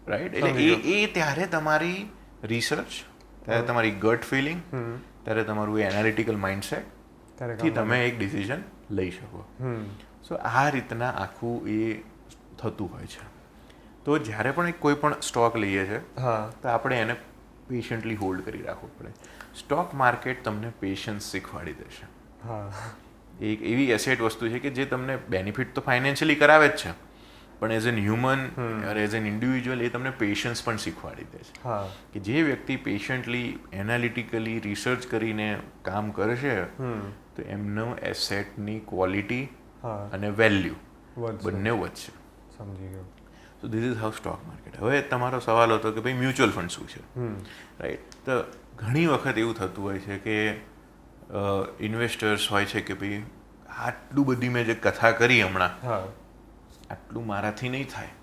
રાઈટ? એટલે એ ત્યારે તમારી રિસર્ચ, ત્યારે તમારી ગટ ફિલિંગ, ત્યારે તમારું એનાલિટિકલ માઇન્ડસેટ થી તમે એક ડિસિઝન લઈ શકો. સો આ રીતના આખું એ થતું હોય છે. તો જ્યારે પણ કોઈ પણ સ્ટોક લઈએ છીએ તો આપણે એને પેશન્ટલી હોલ્ડ કરી રાખવું પડે. સ્ટોક માર્કેટ તમને પેશન્સ શીખવાડી દેશે. એક એવી એસેટ વસ્તુ છે કે જે તમને બેનિફિટ તો ફાઇનાન્શિયલી કરાવે જ છે, પણ as an human as an individual એ તમને પેશન્સ પણ શીખવાડી દે છે. કે જે વ્યક્તિ પેશન્ટલી એનાલિટિકલી રિસર્ચ કરીને કામ કરશે તો એમનો એસેટની ક્વોલિટી અને વેલ્યુ બંને વધશે. સમજી ગયો. તો this is how stock market. હવે તમારો સવાલ હતો કે ભાઈ મ્યુચ્યુઅલ ફંડ શું છે, રાઈટ? તો ઘણી વખત એવું થતું હોય છે કે ઇન્વેસ્ટર્સ હોય છે કે ભાઈ આટલું બધી મેં જે કથા કરી હમણાં, આટલું મારાથી નહીં થાય,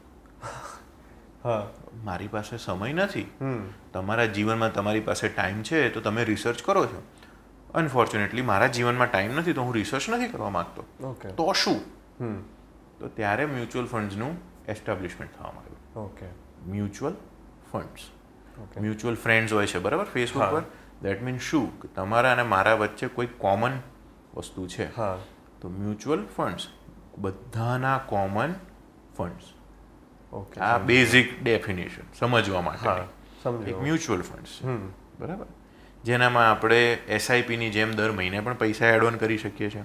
મારી પાસે સમય નથી. તમારા જીવનમાં તમારી પાસે ટાઈમ છે તો તમે રિસર્ચ કરો છો. અનફોર્ચ્યુનેટલી મારા જીવનમાં ટાઈમ નથી તો હું રિસર્ચ નથી કરવા માંગતો. તો શું? તો ત્યારે મ્યુચ્યુઅલ ફંડ્સનું એસ્ટાબ્લિશમેન્ટ થવા માંડ્યું. મ્યુચ્યુઅલ ફંડ્સ, મ્યુચ્યુઅલ ફ્રેન્ડ્સ હોય છે, બરાબર, ફેસબુક પર. દેટ મીન્સ શું? કે તમારા અને મારા વચ્ચે કોઈ કોમન વસ્તુ છે, તો મ્યુચ્યુઅલ ફંડ્સ બધાના કોમન ફંડ્સ. આ બેઝિક ડેફિનેશન સમજવા માટે એક મ્યુચ્યુઅલ ફંડ્સ છે, બરાબર, જેનામાં આપણે એસઆઈપીની જેમ દર મહિને પણ પૈસા એડ ઓન કરી શકીએ છીએ,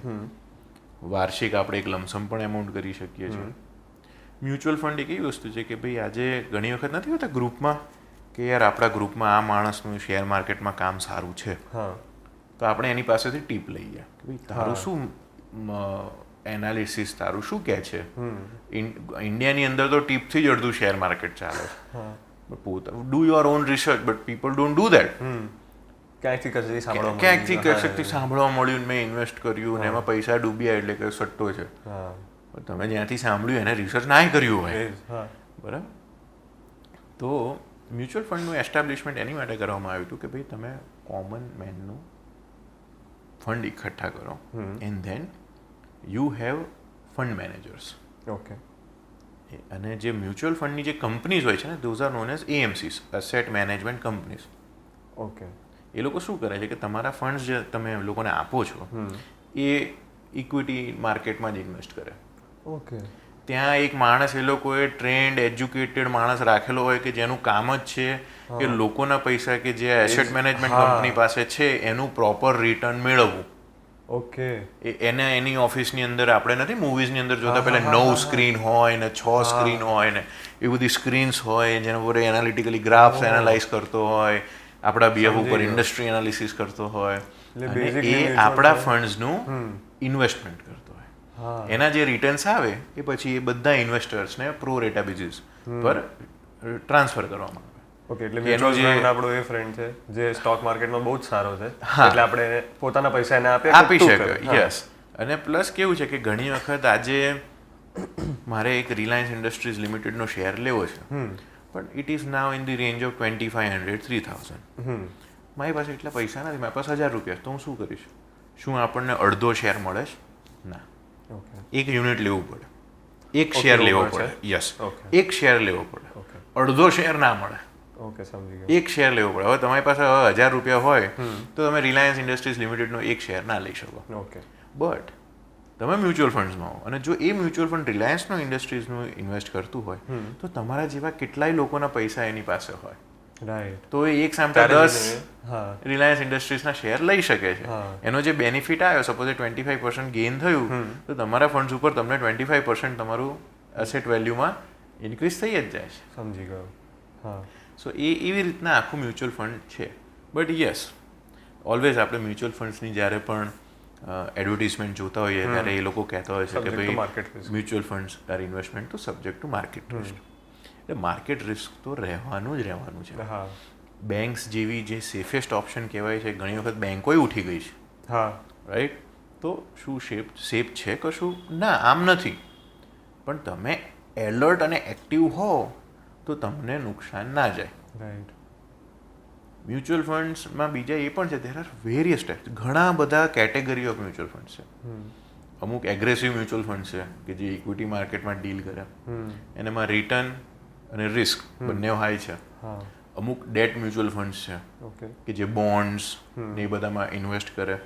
વાર્ષિક આપણે એક લમસમ પણ એમાઉન્ટ કરી શકીએ છીએ. મ્યુચ્યુઅલ ફંડ એક એવી વસ્તુ છે કે ભાઈ આજે ઘણી વખત નથી હોતા ગ્રુપમાં કે યાર આપણા ગ્રુપમાં આ માણસનું શેર માર્કેટમાં કામ સારું છે, તો આપણે એની પાસેથી ટીપ લઈએ કે ભાઈ તારું શું એનાલિસિસ, તારું શું કહે છે. ઇન્ડિયાની અંદર તો ટીપથી જ અડધું શેર માર્કેટ ચાલે છે. Do your own research, but people don't do that. ક્યાંકથી કશેકથી સાંભળવા મળ્યું, મેં ઇન્વેસ્ટ કર્યું ને એમાં પૈસા ડૂબ્યા એટલે કે સટ્ટો છે. તમે જ્યાંથી સાંભળ્યું એને રિસર્ચ ના કર્યું હોય, બરાબર. તો મ્યુચ્યુઅલ ફંડનું એસ્ટાબ્લિશમેન્ટ એની માટે કરવામાં આવ્યું હતું કે ભાઈ તમે કોમન મેનનું ફંડ એકઠા કરો and then you have fund managers. અને જે મ્યુચ્યુઅલ ફંડની જે કંપનીઝ હોય છે ને, those are known as AMCs, asset management companies. એ લોકો શું કરે છે કે તમારા ફંડ્સ જે તમે લોકોને આપો છો એ ઇક્વિટી માર્કેટમાં જ ઇન્વેસ્ટ કરે. ત્યાં એક માણસ, એ લોકોએ ટ્રેન્ડ એજ્યુકેટેડ માણસ રાખેલો હોય કે જેનું કામ જ છે કે લોકોના પૈસા કે જે એસેટ મેનેજમેન્ટ કંપની પાસે છે એનું પ્રોપર રિટર્ન મેળવવું. એને એની ઓફિસની અંદર આપણે નથી મૂવીઝની અંદર જોતા, પહેલાં 9 સ્ક્રીન હોય ને 6 સ્ક્રીન હોય ને એ બધી સ્ક્રીન્સ હોય જેના ઉપર એનાલિટિકલી ગ્રાફ્સ એનાલાઇઝ કરતો હોય, આપણા બિહેવ ઉપર ઇન્ડસ્ટ્રી એનાલિસિસ કરતો હોય, અને એ આપણા ફંડ્સનું ઇન્વેસ્ટમેન્ટ કરતો હોય. એના જે રિટર્ન્સ આવે એ પછી એ બધા ઇન્વેસ્ટર્સને પ્રો રેટા બેઝિસ પર ટ્રાન્સફર કરવામાં આવે. એટલે મ્યુચ્યુઅલ ફંડ આપણો એ ફ્રેન્ડ છે જે સ્ટોક માર્કેટમાં બહુ જ સારો છે, એટલે આપણે પોતાના પૈસા એને આપી શકીએ. યસ. અને પ્લસ કેવું છે કે ઘણી વખત આજે મારે એક રિલાયન્સ ઇન્ડસ્ટ્રીઝ લિમિટેડનો શેર લેવો છે, પણ it is now in the range of 2500-3000. મારી પાસે એટલા પૈસા નથી, મારી પાસે 1000 રૂપિયા, તો હું શું કરીશ? શું આપણને અડધો શેર મળે છે? ના, એક યુનિટ લેવું પડે, એક શેર લેવો પડે. યસ, એક શેર લેવો પડે, અડધો શેર ના મળે. એક શેર લેવો પડે. હવે તમારી પાસે 1000 રૂપિયા હોય તો તમે રિલાયન્સ ઇન્ડસ્ટ્રીઝ લિમિટેડનો એક શેર ના લઈ શકો. બટ તમે મ્યુચ્યુઅલ ફંડ્સમાં હો અને જો એ મ્યુચ્યુઅલ ફંડ રિલાયન્સનો ઇન્ડસ્ટ્રીઝનું ઇન્વેસ્ટ કરતું હોય તો તમારા જેવા કેટલાય લોકોના પૈસા એની પાસે હોય, તો એ એક સામટા 10 રિલાયન્સ ઇન્ડસ્ટ્રીઝના શેર લઈ શકે છે. એનો જે બેનિફિટ આવ્યો, સપોઝ 25% ગેઇન થયું, તો તમારા ફંડ્સ ઉપર તમને 25% તમારું એસેટ વેલ્યુમાં ઇન્ક્રીઝ થઈ જ જાય છે. સમજી ગયો. સો એ એવી રીતના આખું મ્યુચ્યુઅલ ફંડ છે. બટ યસ, ઓલવેઝ આપણે મ્યુચ્યુઅલ ફંડ્સની જ્યારે પણ એડવર્ટિઝમેન્ટ જોતા હોઈએ ત્યારે એ લોકો કહેતા હોય છે કે ભાઈ મ્યુચ્યુઅલ ફંડ્સ આર ઇન્વેસ્ટમેન્ટ તો સબ્જેક્ટ ટુ માર્કેટ રિસ્ક. એટલે માર્કેટ રિસ્ક તો રહેવાનું જ રહેવાનું છે. બેંક્સ જેવી જે સેફેસ્ટ ઓપ્શન કહેવાય છે, ઘણી વખત બેંકોય ઉઠી ગઈ છે, રાઈટ? તો શું સેફ છે કશું? ના, આમ નથી. પણ તમે એલર્ટ અને એક્ટિવ હો તો તમને નુકસાન ના જાય. રાઈટ. મ્યુચ્યુઅલ ફંડ્સમાં બીજા એ પણ છે, દેર આર વેરિયસ ટાઈપ્સ, ઘણા બધા કેટેગરી ઓફ મ્યુચ્યુઅલ ફંડ્સ છે. અમુક એગ્રેસિવ મ્યુચ્યુઅલ ફંડ છે કે જે ઇક્વિટી માર્કેટમાં ડીલ કરે, એનામાં રિટર્ન અને રિસ્ક બંને હાઈ છે. અમુક ડેટ મ્યુચ્યુઅલ ફંડ્સ છે કે જે બોન્ડ્સ ને એ બધામાં ઇન્વેસ્ટ કરે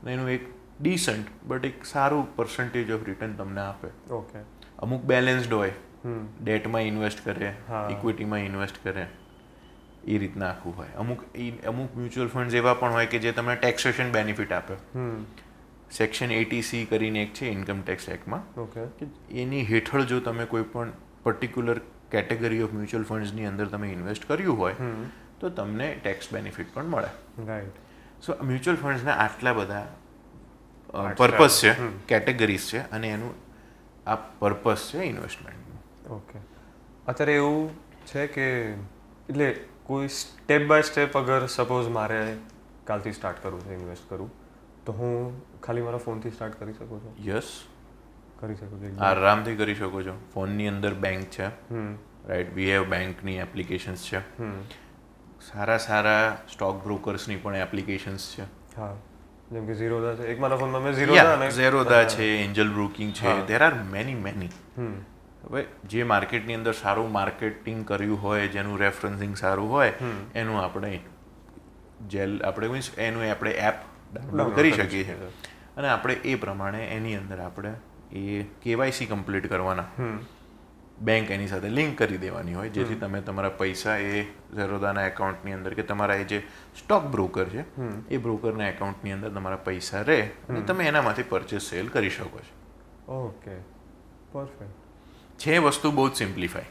ને એનું એક ડિસન્ટ બટ એક સારું પર્સન્ટેજ ઓફ રિટર્ન તમને આપે. ઓકે. અમુક બેલેન્સ્ડ હોય, ડેટમાં ઇન્વેસ્ટ કરે, ઇક્વિટીમાં ઇન્વેસ્ટ કરે, એ રીતના આખું હોય. અમુક મ્યુચ્યુઅલ ફંડ્સ એવા પણ હોય કે જે તમને ટેક્સેશન બેનિફિટ આપે. સેક્શન 80C કરીને એક છે ઇન્કમ ટેક્સ એક્ટમાં, કે એની હેઠળ જો તમે કોઈ પણ પર્ટિક્યુલર કેટેગરી ઓફ મ્યુચ્યુઅલ ફંડ્સની અંદર તમે ઇન્વેસ્ટ કર્યું હોય તો તમને ટેક્સ બેનિફિટ પણ મળે. રાઈટ. સો મ્યુચ્યુઅલ ફંડ્સના આટલા બધા પર્પઝ છે, કેટેગરીઝ છે, અને એનું આ પર્પઝ છે ઇન્વેસ્ટમેન્ટનું. ઓકે. અત્યારે એવું છે કે એટલે કોઈ સ્ટેપ બાય સ્ટેપ અગર સપોઝ મારે કાલથી સ્ટાર્ટ કરવું છે ઇન્વેસ્ટ કરવું, તો હું ખાલી મારા ફોનથી સ્ટાર્ટ કરી શકું છું? યસ, કરી શકું છું. આરામથી કરી શકો છો. ફોનની અંદર બેંક છે, રાઈટ, વી હેવ બેંકની એપ્લિકેશન્સ છે, સારા સ્ટોક બ્રોકર્સની પણ એપ્લિકેશન્સ છે. હા, જેમ કે ઝીરોધા છે, એક મારા ફોનમાં મેં ઝીરોધા છે, એન્જલ બ્રોકિંગ છે, દેર આર મેની. હવે જે માર્કેટની અંદર સારું માર્કેટિંગ કર્યું હોય, જેનું રેફરન્સિંગ સારું હોય, એનું આપણે મીન્સ એનું આપણે એપ ડાઉનલોડ કરી શકીએ છીએ અને આપણે એ પ્રમાણે એની અંદર આપણે એ KYC કમ્પ્લીટ કરવાના, બેંક એની સાથે લિંક કરી દેવાની હોય, જેથી તમે તમારા પૈસા એ ઝેરોદાના એકાઉન્ટની અંદર કે તમારા એ જે સ્ટોક બ્રોકર છે એ બ્રોકરના એકાઉન્ટની અંદર તમારા પૈસા રહે અને તમે એનામાંથી પરચેસ સેલ કરી શકો છો. Okay, perfect. છે વસ્તુ બહુ જ સિમ્પ્લિફાઈ,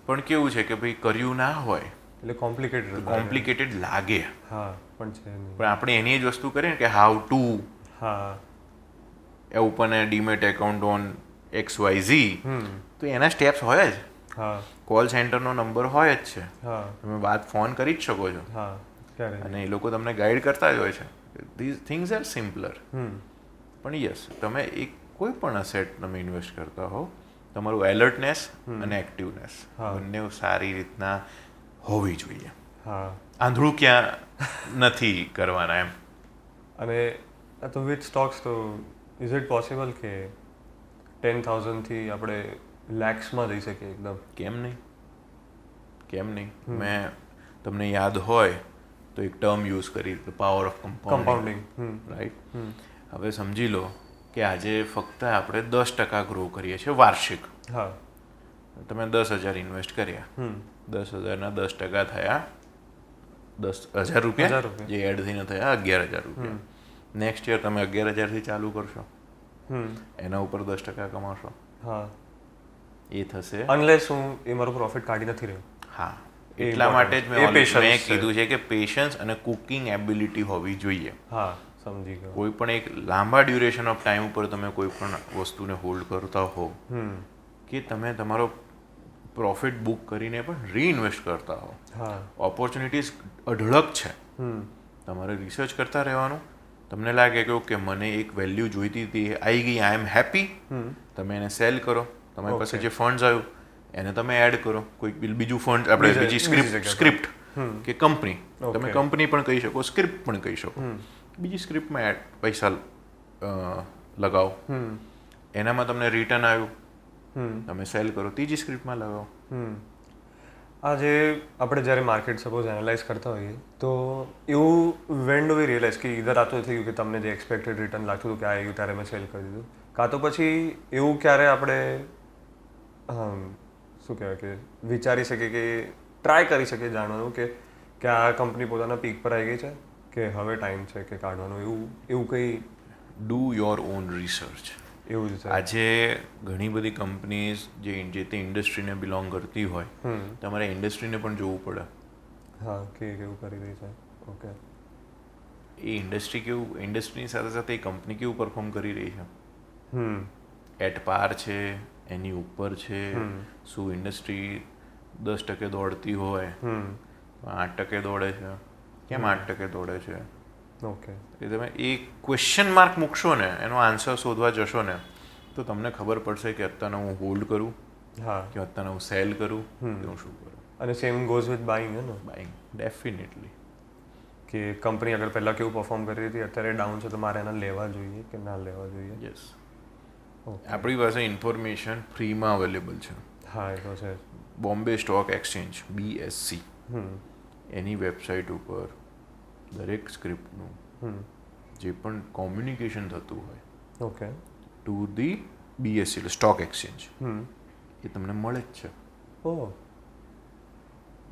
પણ કેવું છે કે ભાઈ કર્યું ના હોય એટલે કોમ્પ્લિકેટેડ લાગે. હા, પણ છે નહીં. પણ આપણે એની જ વસ્તુ કરીએ ને કે how to open A demat account on XYZ, તો એના સ્ટેપ્સ હોય જ. કોલ સેન્ટરનો નંબર હોય જ છે, તમે ફોન કરી જ શકો છો, અને એ લોકો તમને ગાઈડ કરતા જ હોય છે. These things are simpler. પણ યસ, તમે એક કોઈ પણ અસેટ તમે ઇન્વેસ્ટ કરતા હો, તમારું એલર્ટનેસ અને એક્ટિવનેસ બંને સારી રીતના હોવી જોઈએ. આંધળું ક્યાં નથી કરવાના એમ. અને તો વિથ સ્ટોક્સ તો ઇઝ ઇટ પોસિબલ કે 10,000થી આપણે લેક્સમાં જઈ શકીએ એકદમ? કેમ નહીં. મેં તમને યાદ હોય તો એક ટર્મ યુઝ કરી, પાવર ઓફ કમ્પાઉન્ડિંગ, રાઈટ. હવે સમજી લો કે આજે ફક્ત આપણે 10% ગ્રો કરીએ છીએ વાર્ષિક. તમે 10,000 ઇન્વેસ્ટ કર્યા, 10,000ના 10% થયા 10,000 રૂપિયા, જે એડ થઈને થયા 11,000 રૂપિયા. નેક્સ્ટ યર તમે 11,000થી ચાલુ કરશો, એના ઉપર 10% કમાશો. એ થશે અનલેસ હું એ મારો પ્રોફિટ કાઢી નથી રહ્યો. હા, એટલા માટે જ મેં કીધું છે કે પેશન્સ અને કુકિંગ એબિલિટી હોવી જોઈએ. સમજી ગયો. કોઈ પણ એક લાંબા ડ્યુરેશન ઓફ ટાઈમ ઉપર તમે કોઈ પણ વસ્તુને હોલ્ડ કરતા હો, કે તમે તમારો પ્રોફિટ બુક કરીને પણ રીઇન્વેસ્ટ કરતા હો, ઓપોર્ચ્યુનિટીઝ અઢળક છે. તમારે રિસર્ચ કરતા રહેવાનું. તમને લાગે કે ઓકે મને એક વેલ્યુ જોઈતી હતી, આવી ગઈ, આઈ એમ હેપી, તમે એને સેલ કરો. તમારી પાસે જે ફંડ્સ આવ્યું એને તમે એડ કરો, કોઈ બીજું ફંડ, આપણે બીજી સ્ક્રિપ્ટ કે કંપની, તમે કંપની પણ કહી શકો, સ્ક્રિપ્ટ પણ કહી શકો, બીજી સ્ક્રિપ્ટમાં પૈસા લગાવો, એનામાં તમને રિટર્ન આવ્યું, તમે સેલ કરો, ત્રીજી સ્ક્રિપ્ટમાં લગાવો. આજે આપણે જ્યારે માર્કેટ સપોઝ એનાલાઇઝ કરતા હોઈએ તો એવું વેન ડુ વી રિયલાઇઝ કે ઇધર આ તો થયું કે તમને જે એક્સપેક્ટેડ રિટર્ન લાગતું હતું કે આ આવ્યું ત્યારે મેં સેલ કરી દીધું, કાં તો પછી એવું ક્યારે આપણે શું કહેવાય કે વિચારી શકીએ કે ટ્રાય કરી શકીએ જાણવાનું કે આ કંપની પોતાના પીક પર આવી ગઈ છે કે હવે ટાઈમ છે કે કાઢવાનું, એવું કંઈ? Do your own research. એવું જ છે. આજે ઘણી બધી કંપનીઝ જે તે ઇન્ડસ્ટ્રીને બિલોંગ કરતી હોય, તમારે ઇન્ડસ્ટ્રીને પણ જોવું પડે. કે કેવું કરી રહી છે. ઓકે. એ ઇન્ડસ્ટ્રીની સાથે સાથે એ કંપની કેવું પરફોર્મ કરી રહી છે, એટ પાર છે, એની ઉપર છે, શું ઇન્ડસ્ટ્રી 10% દોડતી હોય 8% દોડે છે, કેમ 8% દોડે છે? ઓકે. એ તમે એ ક્વેશ્ચન માર્ક મૂકશો ને, એનો આન્સર શોધવા જશો ને, તો તમને ખબર પડશે કે અત્યારે હું હોલ્ડ કરું હા કે અત્યારે હું સેલ કરું કે હું શું કરું. અને સેમ ગોઝ વિથ બાઇંગ હે ને બાઇંગ ડેફિનેટલી. કે કંપની આગળ પહેલાં કેવું પરફોર્મ કરી રહી હતી અત્યારે ડાઉન છે તો મારે એને લેવા જોઈએ કે ના લેવા જોઈએ. યસ. આપણી પાસે ઇન્ફોર્મેશન ફ્રીમાં અવેલેબલ છે. હા એ તો છે. બોમ્બે સ્ટોક એક્સચેન્જ BSC એની વેબસાઇટ ઉપર દરેક સ્ક્રિપ્ટનું જે પણ કોમ્યુનિકેશન થતું હોય ઓકે ટુ ધી BSC એટલે સ્ટોક એક્સચેન્જ એ તમને મળે જ છે. ઓહ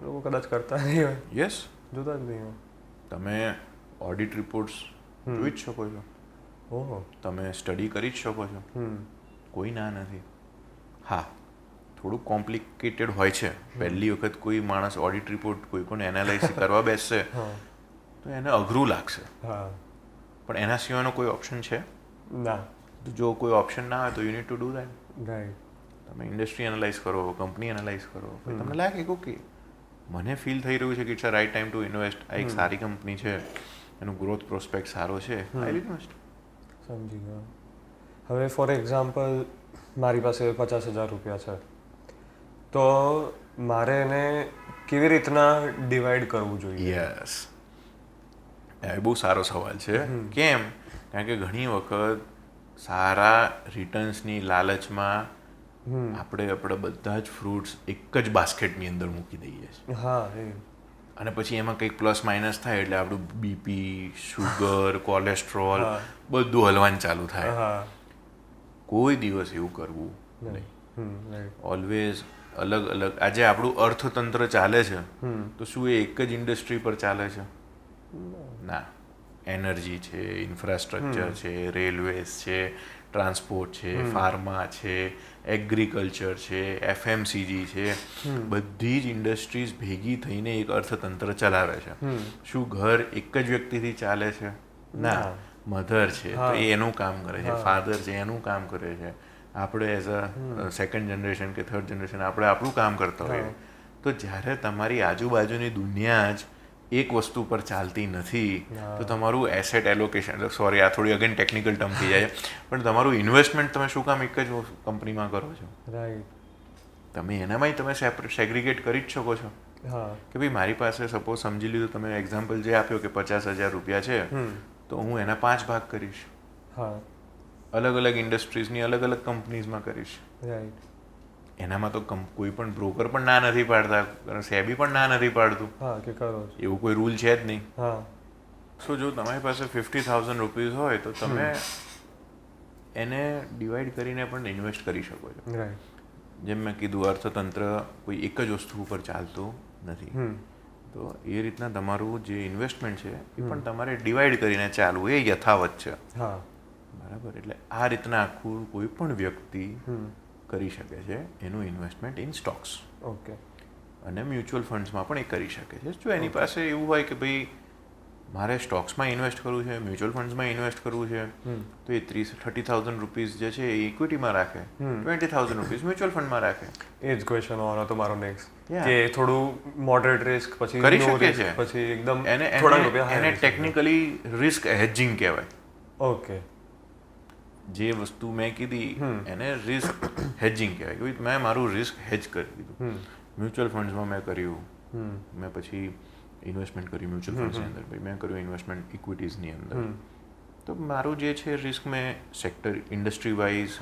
લોકો કદાચ કરતા નહીં હોય. યસ. જોતા જ નહીં હોય. તમે ઓડિટ રિપોર્ટ્સ જોઈ જ શકો છો. ઓહો તમે સ્ટડી કરી જ શકો છો. કોઈ ના નથી. હા થોડુંક કોમ્પ્લિકેટેડ હોય છે. પહેલી વખત કોઈ માણસ ઓડિટ રિપોર્ટ કોઈ પણ એનાલાઇઝ કરવા બેસશે તો એને અઘરું લાગશે. હા પણ એના સિવાયનો કોઈ ઓપ્શન છે ના. તો જો કોઈ ઓપ્શન ના હોય તો you need to do that. Right. તમે ઇન્ડસ્ટ્રી એનાલાઇઝ કરો, કંપની એનાલાઇઝ કરો, પછી તમને લાગે કે ઓકે મને ફીલ થઈ રહ્યું છે કે it's a right time to invest. આ એક સારી કંપની છે, એનું ગ્રોથ પ્રોસ્પેક્ટ સારો છે, આઈ ઇન્વેસ્ટ. સમજી ગયો. હવે ફોર એક્ઝામ્પલ મારી પાસે 50,000 રૂપિયા છે તો મારે એને કેવી રીતના ડિવાઈડ કરવું જોઈએ? યસ, એ બહુ સારો સવાલ છે. કેમ? કારણ કે ઘણી વખત સારા રિટર્ન્સની લાલચમાં આપણે બધા જ ફ્રૂટ્સ એક જ બાસ્કેટની અંદર મૂકી દઈએ છીએ. હા એ. અને પછી એમાં કંઈક પ્લસ માઇનસ થાય એટલે આપણું બીપી, શુગર, કોલેસ્ટ્રોલ બધું હલવાનું ચાલુ થાય. હા કોઈ દિવસ એવું કરવું નહીં. ઓલવેઝ અલગ અલગ. આજે આપણું અર્થતંત્ર ચાલે છે તો શું એ એક જ ઇન્ડસ્ટ્રી પર ચાલે છે? ના. એનર્જી છે, ઇન્ફ્રાસ્ટ્રક્ચર છે, રેલવેઝ છે, ટ્રાન્સપોર્ટ છે, ફાર્મા છે, એગ્રીકલ્ચર છે, FMCG છે, બધી જ ઇન્ડસ્ટ્રીઝ ભેગી થઈને એક અર્થતંત્ર ચલાવે છે. શું ઘર એક જ વ્યક્તિથી ચાલે છે? ના. મધર છે તો એ એનું કામ કરે છે, ફાધર છે એનું કામ કરે છે, આપણે એઝ અ સેકન્ડ જનરેશન કે થર્ડ જનરેશન આપણે આપણું કામ કરતા હોઈએ. તો જ્યારે તમારી આજુબાજુની દુનિયા જ એક વસ્તુ પર ચાલતી નથી તો તમારું એસેટ એલોકેશન, સોરી આ થોડી અગેન ટેકનિકલ ટર્મ થઈ જાય, પણ તમારું ઇન્વેસ્ટમેન્ટ તમે શું કામ એક જ કંપનીમાં કરો છો? રાઈટ. તમે એનામાંય તમે સેગ્રીગેટ કરી જ શકો છો કે ભાઈ મારી પાસે સપોઝ સમજી લીધું તમે એક્ઝામ્પલ જે આપ્યો કે 50,000 રૂપિયા છે તો હું એના 5 ભાગ કરીશ. હા. અલગ અલગ ઇન્ડસ્ટ્રીઝની અલગ અલગ કંપનીઝમાં કરીશ. રાઈટ. એનામાં તો કોઈ પણ બ્રોકર પણ ના નથી પાડતા, સેબી પણ ના નથી પાડતું. હા કે કરો એવું કોઈ રૂલ છે જ નહીં. હા. સો જો તમારી પાસે 50,000 રૂપીઝ હોય તો તમે એને ડિવાઈડ કરીને પણ ઇન્વેસ્ટ કરી શકો છો. રાઈટ. જેમ મેં કીધું અર્થતંત્ર કોઈ એક જ વસ્તુ ઉપર ચાલતું નથી. તો એ રીતના તમારું જે ઇન્વેસ્ટમેન્ટ છે એ પણ તમારે ડિવાઈડ કરીને ચાલવું એ યથાવત છે. હા બરાબર. એટલે આ રીતના આખું કોઈ પણ વ્યક્તિ કરી શકે છે એનું ઇન્વેસ્ટમેન્ટ ઇન સ્ટોક્સ. ઓકે. અને મ્યુચ્યુઅલ ફંડ્સમાં પણ એ કરી શકે છે. જો એની પાસે એવું હોય કે ભાઈ મારે સ્ટોક્સમાં ઇન્વેસ્ટ કરવું છે, મ્યુચ્યુઅલ ફંડ્સમાં ઇન્વેસ્ટ કરવું છે તો એ 30,000 રૂપીઝ જે છે એ ઇક્વિટીમાં રાખે, 20,000 રૂપીઝ મ્યુચ્યુઅલ ફંડમાં રાખે. એ જ ક્વેશ્ચન હોવાનો તો મારો નેક્સ્ટ કે થોડું મોડરેટ રિસ્ક પછી કરી શકે છે, પછી એકદમ એને ટેકનિકલી રિસ્ક હેજિંગ કહેવાય. ઓકે. જે વસ્તુ મેં કીધી એને રિસ્ક હેજિંગ કહેવાય કે મેં મારું રિસ્ક હેજ કરી દીધું. મ્યુચ્યુઅલ ફંડ્સમાં મેં કર્યું, મેં પછી ઇન્વેસ્ટમેન્ટ કર્યું મ્યુચ્યુઅલ ફંડ્સની અંદર, પછી મેં કર્યું ઇન્વેસ્ટમેન્ટ ઇક્વિટીઝની અંદર. તો મારું જે છે રિસ્ક મેં sector, industry wise,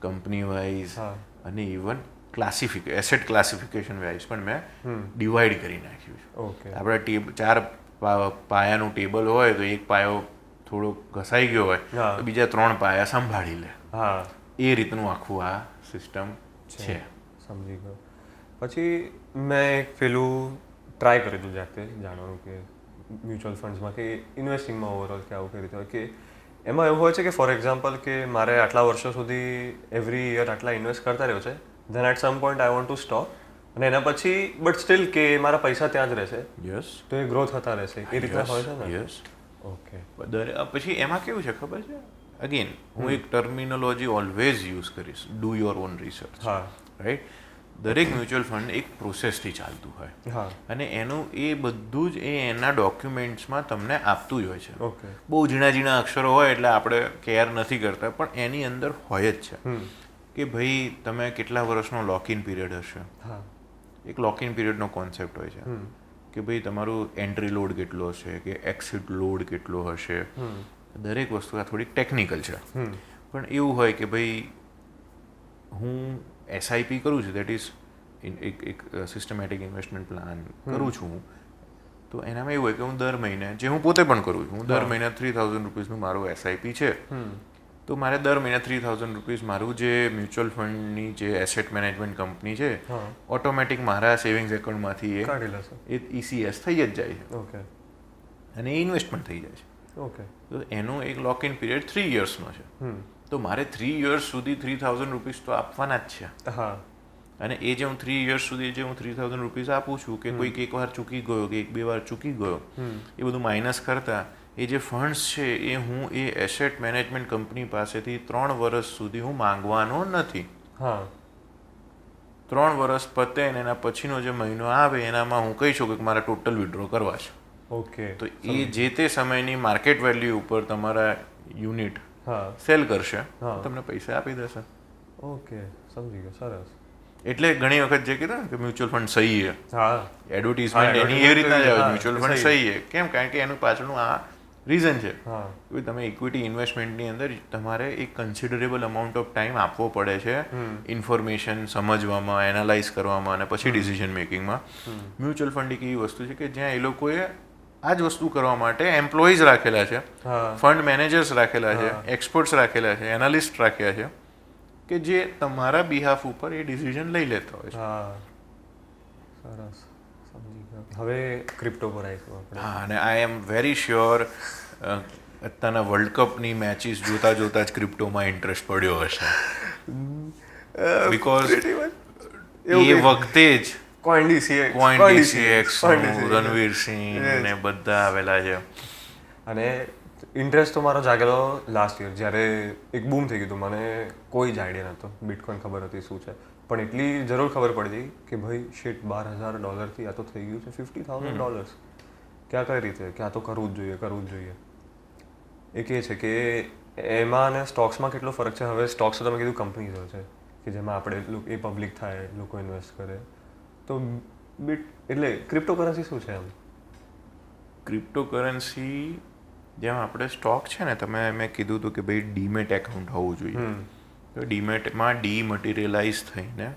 company wise અને ઇવન એસેટ ક્લાસિફિકેશન વાઇઝ પણ મેં ડિવાઈડ કરી નાખ્યું છે. ઓકે. આપણે 4 પાયાનું ટેબલ હોય તો એક પાયો થોડો ઘસાઈ ગયો હોય તો બીજા 3 પાયા સંભાળી લે. હા. એ રીતનું આખું આ સિસ્ટમ છે. સમજી ગયો. પછી મેં એક પેલું ટ્રાય કરી દીધું જાતે જાણવાનું કે મ્યુચ્યુઅલ ફંડ્સમાં કે ઇન્વેસ્ટિંગમાં ઓવરઓલ કે આવું કઈ રીતે હોય, કે એમાં એવું હોય છે કે ફોર એક્ઝામ્પલ કે મારે આટલા વર્ષો સુધી એવરી યર આટલા ઇન્વેસ્ટ કરતા રહ્યો છે, then at some point I want to stop, અને એના પછી બટ સ્ટીલ કે મારા પૈસા ત્યાં જ રહેશે. યસ. તો એ ગ્રો થતા રહેશે એ રીતના હોય છે ને? યસ. ઓકે. પછી એમાં કેવું છે ખબર છે, અગેન હું એક ટર્મિનોલોજી ઓલવેઝ યુઝ કરીશ, ડુ યોર ઓન રિસર્ચ. હા. રાઈટ. દરેક મ્યુચ્યુઅલ ફંડ એક પ્રોસેસથી ચાલતું હોય અને એનું એ બધું જ એના ડોક્યુમેન્ટ્સમાં તમને આપતું જ હોય છે. ઓકે. બહુ ઝીણા ઝીણા અક્ષરો હોય એટલે આપણે કેર નથી કરતા, પણ એની અંદર હોય જ છે. કે ભાઈ તમે કેટલા વર્ષનો લોક ઇન પીરિયડ હશે. હા. એક લોક ઇન પીરિયડનો કોન્સેપ્ટ હોય છે કે ભાઈ તમારું એન્ટ્રી લોડ કેટલો હશે કે એક્સિટ લોડ કેટલો હશે. દરેક વસ્તુ આ થોડીક ટેકનિકલ છે, પણ એવું હોય કે ભાઈ હું એસઆઈપી કરું છું, દેટ ઇઝ એક સિસ્ટમેટિક ઇન્વેસ્ટમેન્ટ પ્લાન કરું છું હું, તો એનામાં એવું હોય કે હું દર મહિને, જે હું પોતે પણ કરું છું, હું દર મહિને 3000 રૂપીસનું મારું એસઆઈપી છે, તો મારે દર મહિને 3000 રૂપીસ મારું જે મ્યુચ્યુઅલ ફંડની જે એસેટ મેનેજમેન્ટ કંપની છે, ઓટોમેટિક મારા સેવિંગ્સ એકાઉન્ટમાંથી એ ઈસીએસ થઈ જ જાય છે. ઓકે. અને એ ઇન્વેસ્ટમેન્ટ થઈ જાય છે. ઓકે. તો એનો એક લોક ઇન પીરિયડ 3 યર્સનો છે. તો મારે 3 યર્સ સુધી 3000 રૂપીસ તો આપવાના જ છે. હા. અને એ જે હું 3 યર્સ સુધી જે હું 3000 રૂપીસ આપું છું, કે કોઈક એક વાર ચૂકી ગયો કે એક બે વાર ચૂકી ગયો, એ બધું માઇનસ કરતા એ જે ફંડ્સ છે એ હું એ એસેટ મેનેજમેન્ટ કંપની પાસેથી 3 વર્ષ સુધી હું માંગવાનો નથી. હા. 3 વર્ષ પતે ને એના પછીનો જે મહિનો આવે એનામાં હું કહી શકું કે મારે ટોટલ વિડ્રો કરવા છે. ઓકે. તો એ જે તે સમયની માર્કેટ વેલ્યુ ઉપર તમારા યુનિટ સેલ કરશે, તમને પૈસા આપી દેશે. ઓકે, સમજી ગયો. સરસ. એટલે ઘણી વખત જે કીધું ને કે મ્યુચ્યુઅલ ફંડ સહી છે, હા, એડવર્ટીઝમેન્ટ એની એવી રીતના જ આવે, મ્યુચ્યુઅલ ફંડ સહી છે. કેમ? કારણ કે એનું પાછળનું આ રીઝન છે કે તમે ઇક્વિટી ઇન્વેસ્ટમેન્ટની અંદર તમારે એક કન્સિડરેબલ અમાઉન્ટ ઓફ ટાઈમ આપવો પડે છે ઇન્ફોર્મેશન સમજવામાં, એનાલાઇઝ કરવામાં અને પછી ડિસિઝન મેકિંગમાં. મ્યુચ્યુઅલ ફંડ એક એવી વસ્તુ છે કે જ્યાં એ લોકોએ આ જ વસ્તુ કરવા માટે એમ્પ્લોઈઝ રાખેલા છે, ફંડ મેનેજર્સ રાખેલા છે, એક્સપર્ટ્સ રાખેલા છે, એનાલિસ્ટ રાખ્યા છે, કે જે તમારા બિહાફ ઉપર એ ડિસિઝન લઈ લેતા હોય છે. સરસ, સમજી ગયો. હવે ક્રિપ્ટો પર આવીશું આપણે. હા, અને આઈ એમ વેરી શ્યોર અત્યારના વર્લ્ડ કપની મેચિસ જોતા જોતા જ ક્રિપ્ટોમાં ઇન્ટરેસ્ટ પડ્યો હશે, બિકોઝ એ વખતે જ CoinDCX, રણવીર સિંહ ને બધા આવેલા છે. અને ઇન્ટરેસ્ટ તો મારો જાગેલો લાસ્ટ યર, જ્યારે એક બૂમ થઈ ગયું હતું. મને કોઈ જ આઈડિયા નહોતો, બિટકોઇન ખબર હતી શું છે, પણ એટલી જરૂર ખબર પડી કે ભાઈ શિટ, $12,000 આ તો થઈ ગયું છે $50,000. ક્યાં કઈ રીતે, ક્યાં તો કરવું જ જોઈએ. એક એ છે કે એમાં અને સ્ટોક્સમાં કેટલો ફરક છે. હવે સ્ટોક્સ તો તમે કીધું કંપનીઝ છે કે જેમાં આપણે એ પબ્લિક થાય, લોકો ઇન્વેસ્ટ કરે. તો એટલે ક્રિપ્ટોકરન્સી શું છે એમ? ક્રિપ્ટોકરન્સી જેમ આપણે સ્ટોક છે ને, મેં કીધું હતું કે ભાઈ ડીમેટ એકાઉન્ટ હોવું જોઈએ. તો ડીમેટમાં ડીમટીરિયલાઇઝ થઈને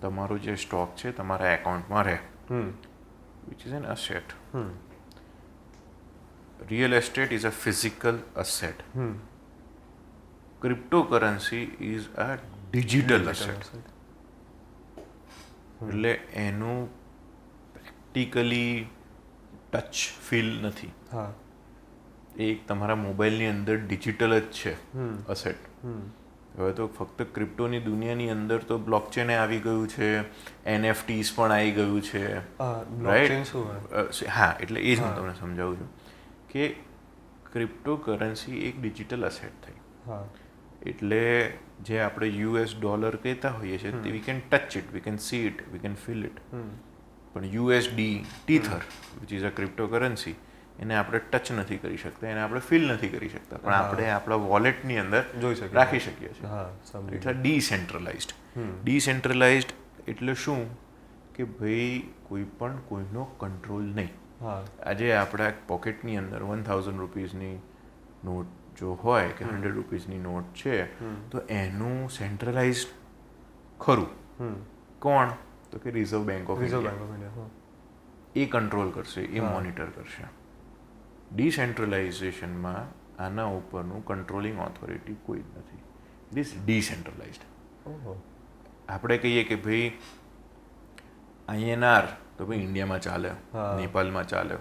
તમારો જે સ્ટોક છે તમારા એકાઉન્ટમાં રહે, which is an asset. Real estate is a physical asset. Cryptocurrency is a digital asset. એટલે એનું પ્રેક્ટિકલી ટચ ફીલ નથી. એ તમારા મોબાઈલની અંદર ડિજિટલ જ છે અસેટ. હવે તો ફક્ત ક્રિપ્ટોની દુનિયાની અંદર તો બ્લોકચેન આવી ગયું છે, NFTs પણ આવી ગયું છે, રાઈટ? હા, એટલે એ જ હું તમને સમજાવું છું કે ક્રિપ્ટોકરન્સી એક ડિજિટલ અસેટ થઈ. એટલે જે આપણે $, કહેતા હોઈએ છીએ, we can touch it, we can see it, we can feel it. પણ USD tether, which is a cryptocurrency, એને આપણે ટચ નથી કરી શકતા, એને આપણે ફીલ નથી કરી શકતા, પણ આપણે આપણા વોલેટની અંદર રાખી શકીએ છીએ. It's a ડિસેન્ટ્રલાઇઝડ. ડિસેન્ટ્રલાઇઝડ એટલે શું? કે ભાઈ કોઈ પણ કોઈનો કંટ્રોલ નહીં. આજે આપણા પોકેટની અંદર 1000 રૂપીસની નોટ જો હોય કે 100 રૂપીસની નોટ છે, તો એનું સેન્ટ્રલાઇઝડ ખરું. કોણ? તો કે reserve bank of India. A control કરશે, એ મોનિટર કરશે. ડિસેન્ટ્રલાઇઝેશનમાં આના ઉપરનું કંટ્રોલિંગ ઓથોરિટી કોઈ જ નથી. It is decentralised. આપણે કહીએ કે ભાઈ INR તો ભાઈ ઇન્ડિયામાં ચાલે, નેપાળમાં ચાલે,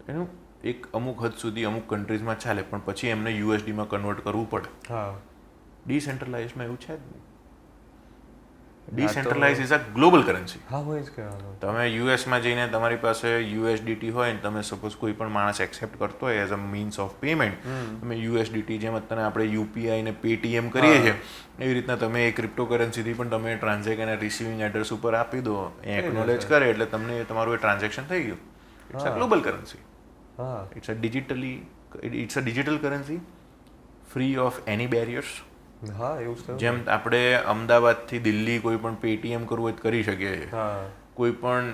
એનું એક અમુક હદ સુધી અમુક કન્ટ્રીઝમાં ચાલે, પણ પછી એમને USDમાં કન્વર્ટ કરવું પડે. ડિસેન્ટ્રલાઇઝમાં એવું છે જ નહીં. Decentralise is a global currency. તમે યુએસમાં જઈને તમારી પાસે USDT હોય ને તમે સપોઝ કોઈ પણ માણસ એક્સેપ્ટ કરતો હોય as a means of payment, તમે USDT જેમ અત્યારે આપણે UPI ને પેટીએમ કરીએ છીએ એવી રીતના તમે એ ક્રિપ્ટોકરન્સીથી પણ તમે ટ્રાન્ઝેક્ટ અને રિસીવિંગ એડ્રેસ ઉપર આપી દો, એ એકનોલેજ કરે એટલે તમને તમારું એ ટ્રાન્ઝેક્શન થઈ ગયું. It's a global currency. It's a digital currency, free of any barriers. હા એવું છે. જેમ આપણે અમદાવાદથી દિલ્હી કોઈ પણ પેટીએમ કરવું હોય તો કરી શકીએ છીએ. હા કોઈ પણ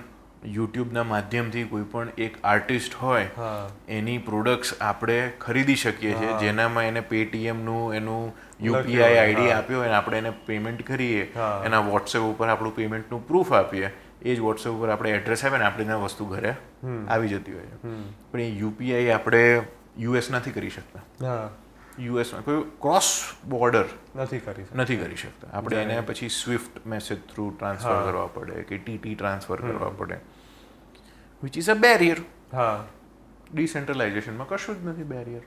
યુટ્યુબના માધ્યમથી કોઈ પણ એક આર્ટિસ્ટ હોય હા એની પ્રોડક્ટ્સ આપણે ખરીદી શકીએ છીએ, હા. જેનામાં એને પેટીએમનું એનું લખ્યું યુપીઆઈ હોય, આઈડી હા. આપ્યો હોય અને આપણે એને પેમેન્ટ કરીએ, હા. એના વોટ્સએપ ઉપર આપણું પેમેન્ટનું પ્રૂફ આપીએ, એ જ વોટ્સએપ ઉપર આપણે એડ્રેસ આપે ને આપણે એના વસ્તુ ઘરે આવી જતી હોય છે. પણ એ યુપીઆઈ આપણે યુએસ નથી કરી શકતા. હા યુએસમાં કોઈ ક્રોસ બોર્ડર નથી કરી શકતા. નથી કરી શકતા. આપણે એને પછી સ્વિફ્ટ મેસેજ થ્રુ ટ્રાન્સફર હા. કરવા પડે કે ટીટી ટ્રાન્સફર કરવા પડે, વિચ ઇઝ અ બેરિયર. હા ડિસેન્ટ્રલાઇઝેશનમાં કશું જ નથી બેરિયર.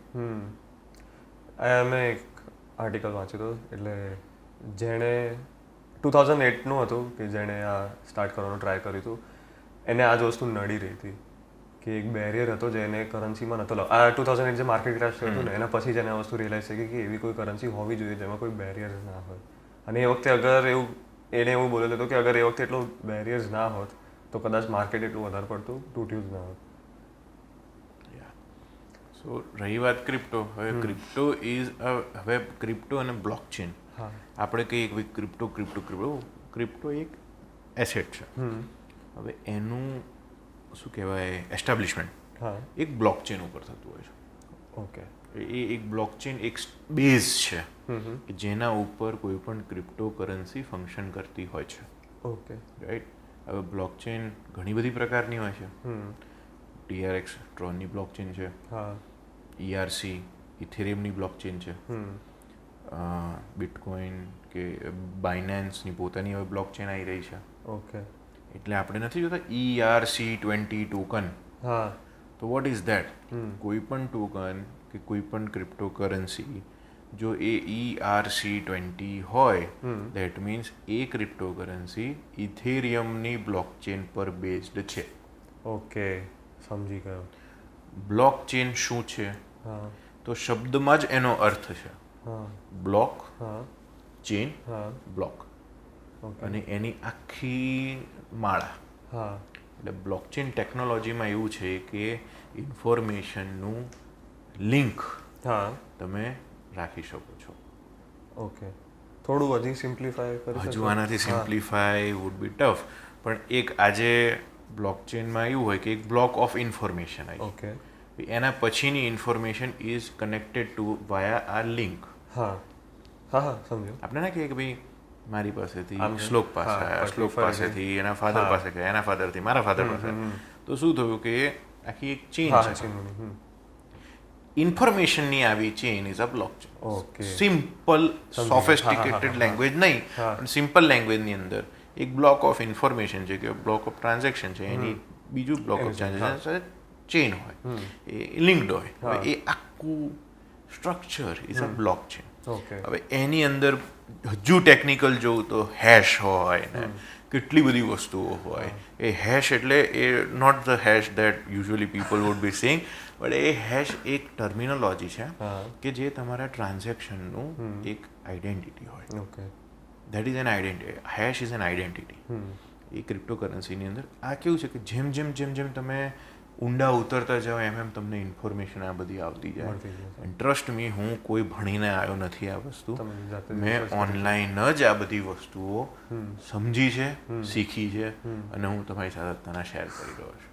મેં એક આર્ટિકલ વાંચ્યું હતું, એટલે જેણે 2008નું હતું કે જેણે આ સ્ટાર્ટ કરવાનું ટ્રાય કર્યું હતું, એને આ જ વસ્તુ નડી રહી હતી કે એક બેરિયર હતો જેને કરન્સીમાં નહોતો આ 2008 જે માર્કેટ ક્રેશ થયું હતું ને એના પછી જ એને આ વસ્તુ રિયલાઇઝ થઈ કે એવી કોઈ કરન્સી હોવી જોઈએ જેમાં કોઈ બેરિયર ના હોય. અને એ વખતે અગર એને એવું બોલેલું હતું કે અગર એ વખતે એટલું બેરિયર્સ ના હોત તો કદાચ માર્કેટ એટલું વધારે પડતું તૂટ્યું જ ના હોત. સો રહી વાત ક્રિપ્ટો, હવે ક્રિપ્ટો અને બ્લોકચેન હા આપણે કહીએ કે ક્રિપ્ટો ક્રિપ્ટો ક્રિપ્ટો ક્રિપ્ટો એક એસેટ છે. હવે એનું શું કહેવાય એસ્ટાબ્લિશમેન્ટ હા એક બ્લોકચેન ઉપર થતું હોય છે. ઓકે. એ એક બ્લોકચેન એક બેઝ છે કે જેના ઉપર કોઈ પણ ક્રિપ્ટો કરન્સી ફંક્શન કરતી હોય છે. Okay right. હવે બ્લોકચેન ઘણી બધી પ્રકારની હોય છે. TRX ટ્રોનની બ્લોકચેન છે, હા ERC ઇથેરિયમની બ્લોકચેન છે, બિટકોઇન કે બાયનાન્સની પોતાની હવે બ્લોકચેન આવી રહી છે. ઓકે. એટલે આપણે નથી જોતા ERC20 ટોકન. હા તો વોટ ઇઝ દેટ? કોઈ પણ ટોકન કે કોઈ પણ ક્રિપ્ટો કરન્સી જો એ ERC20 હોય, દેટ મીન્સ એ ક્રિપ્ટો કરન્સી ઇથેરિયમની બ્લોકચેન પર બેઝડ છે. ઓકે સમજી ગયો. બ્લોકચેન શું છે? હા તો શબ્દમાં જ એનો અર્થ છે હા બ્લોક, હા ચેન, હા બ્લોક, ઓકે. અને એની આખી માળા. હા એટલે બ્લોકચેન ટેકનોલોજીમાં એવું છે કે ઇન્ફોર્મેશનનું લિંક હા તમે રાખી શકો છો. ઓકે. થોડું હજી સિમ્પ્લિફાય કરી હજુ આનાથી સિમ્પ્લિફાય વુડ બી ટફ, પણ એક આજે બ્લોકચેનમાં એવું હોય કે એક બ્લોક ઓફ ઇન્ફોર્મેશન આવી, ઓકે. એના પછીની ઇન્ફોર્મેશન ઇઝ કનેક્ટેડ ટુ વાયા આ લિંક. હા હા હા સમજો. આપણે ના કહીએ કે ભાઈ મારી પાસેથી આમ શ્લોક પાસે હા, આવ્યા, પછી શ્લોક ફરીથી. પાસેથી એના ફાધર હા. પાસે ગયા, એના ફાધરથી મારા ફાધર પાસે. તો શું થયું કે આખી એક ચેન હા છે. ચીનની. ઇન્ફોર્મેશનની આવી chain is a blockchain. Okay. Simple હા, સોફિસ્ટિકેટેડ હા. લેંગ્વેજ નહીં, હા. પણ સિમ્પલ લેંગ્વેજની અંદર એક બ્લોક ઓફ ઇન્ફોર્મેશન છે કે બ્લોક ઓફ ટ્રાન્ઝેક્શન છે, એની બીજું બ્લોક ઓફ ટ્રાન્ઝેક્શન સાથે ચેન હોય, એ લિંક્ડ હોય. હા. હવે એ આખું structure is a blockchain. Okay. હવે એની અંદર હજુ ટેકનિકલ જોવું તો હેશ હોય ને કેટલી બધી વસ્તુઓ હોય. એ હેશ એટલે એ not the hash that usually people would be saying, but એ હેશ એક ટર્મિનોલોજી છે હા. કે જે તમારા ટ્રાન્ઝેક્શનનું એક આઈડેન્ટિટી હોય. Okay. That is an identity. Hash is an identity. એ ક્રિપ્ટોકરન્સીની અંદર આ કેવું છે કે જેમ જેમ જેમ જેમ તમે ઊંડા ઉતરતા જાઓ એમ એમ તમને ઇન્ફોર્મેશન આ બધી આવતી જાય. મળતી જાય. એન્ડ ટ્રસ્ટ મી, હું કોઈ ભણીને આવ્યો નથી આ વસ્તુ. તમે જાતે જ મેં research કરી. ઓનલાઈન જ આ બધી વસ્તુઓ સમજી છે, શીખી છે, અને હું તમારી સાથે અત્યારના શેર કરી રહ્યો છું.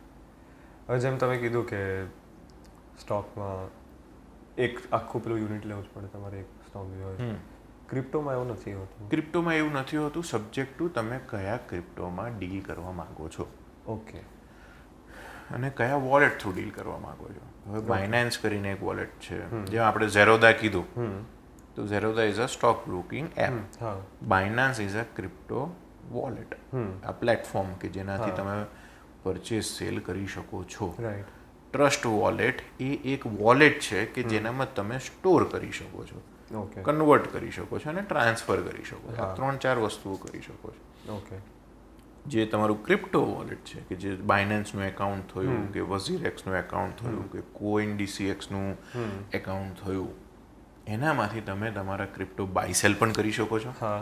હવે જેમ તમે કીધું કે સ્ટોકમાં એક આખું પેલું યુનિટ લેવું જ પડે તમારે એક સ્ટોક બી હોય. ક્રિપ્ટોમાં એવું નથી હોતું. ક્રિપ્ટોમાં એવું નથી હોતું, સબ્જેક્ટ ટુ તમે કયા ક્રિપ્ટોમાં ડીલ કરવા માંગો છો ઓકે. અને કયા વોલેટ થ્રુ ડીલ કરવા માંગો છો. હવે બાયનાન્સ કરીને એક વોલેટ છે, જેમ આપણે ઝેરોદા કીધું, તો Zerodha is a stock broking app. હા Binance is a crypto wallet, આ પ્લેટફોર્મ કે જેનાથી હા. તમે પરચેસ સેલ કરી શકો છો. રાઈટ. ટ્રસ્ટ વોલેટ એ એક વોલેટ છે કે જેનામાં તમે સ્ટોર કરી શકો છો, ઓકે. કન્વર્ટ કરી શકો છો અને ટ્રાન્સફર કરી શકો છો. હા. 3-4 વસ્તુઓ કરી શકો છો. ઓકે. જે તમારું ક્રિપ્ટો વોલેટ છે કે જે બાયનાન્સનું એકાઉન્ટ થયું કે વઝીરેક્સનું એકાઉન્ટ થયું કે CoinDCXનું એકાઉન્ટ થયું, એનામાંથી તમે તમારા ક્રિપ્ટો બાય સેલ પણ કરી શકો છો, હા.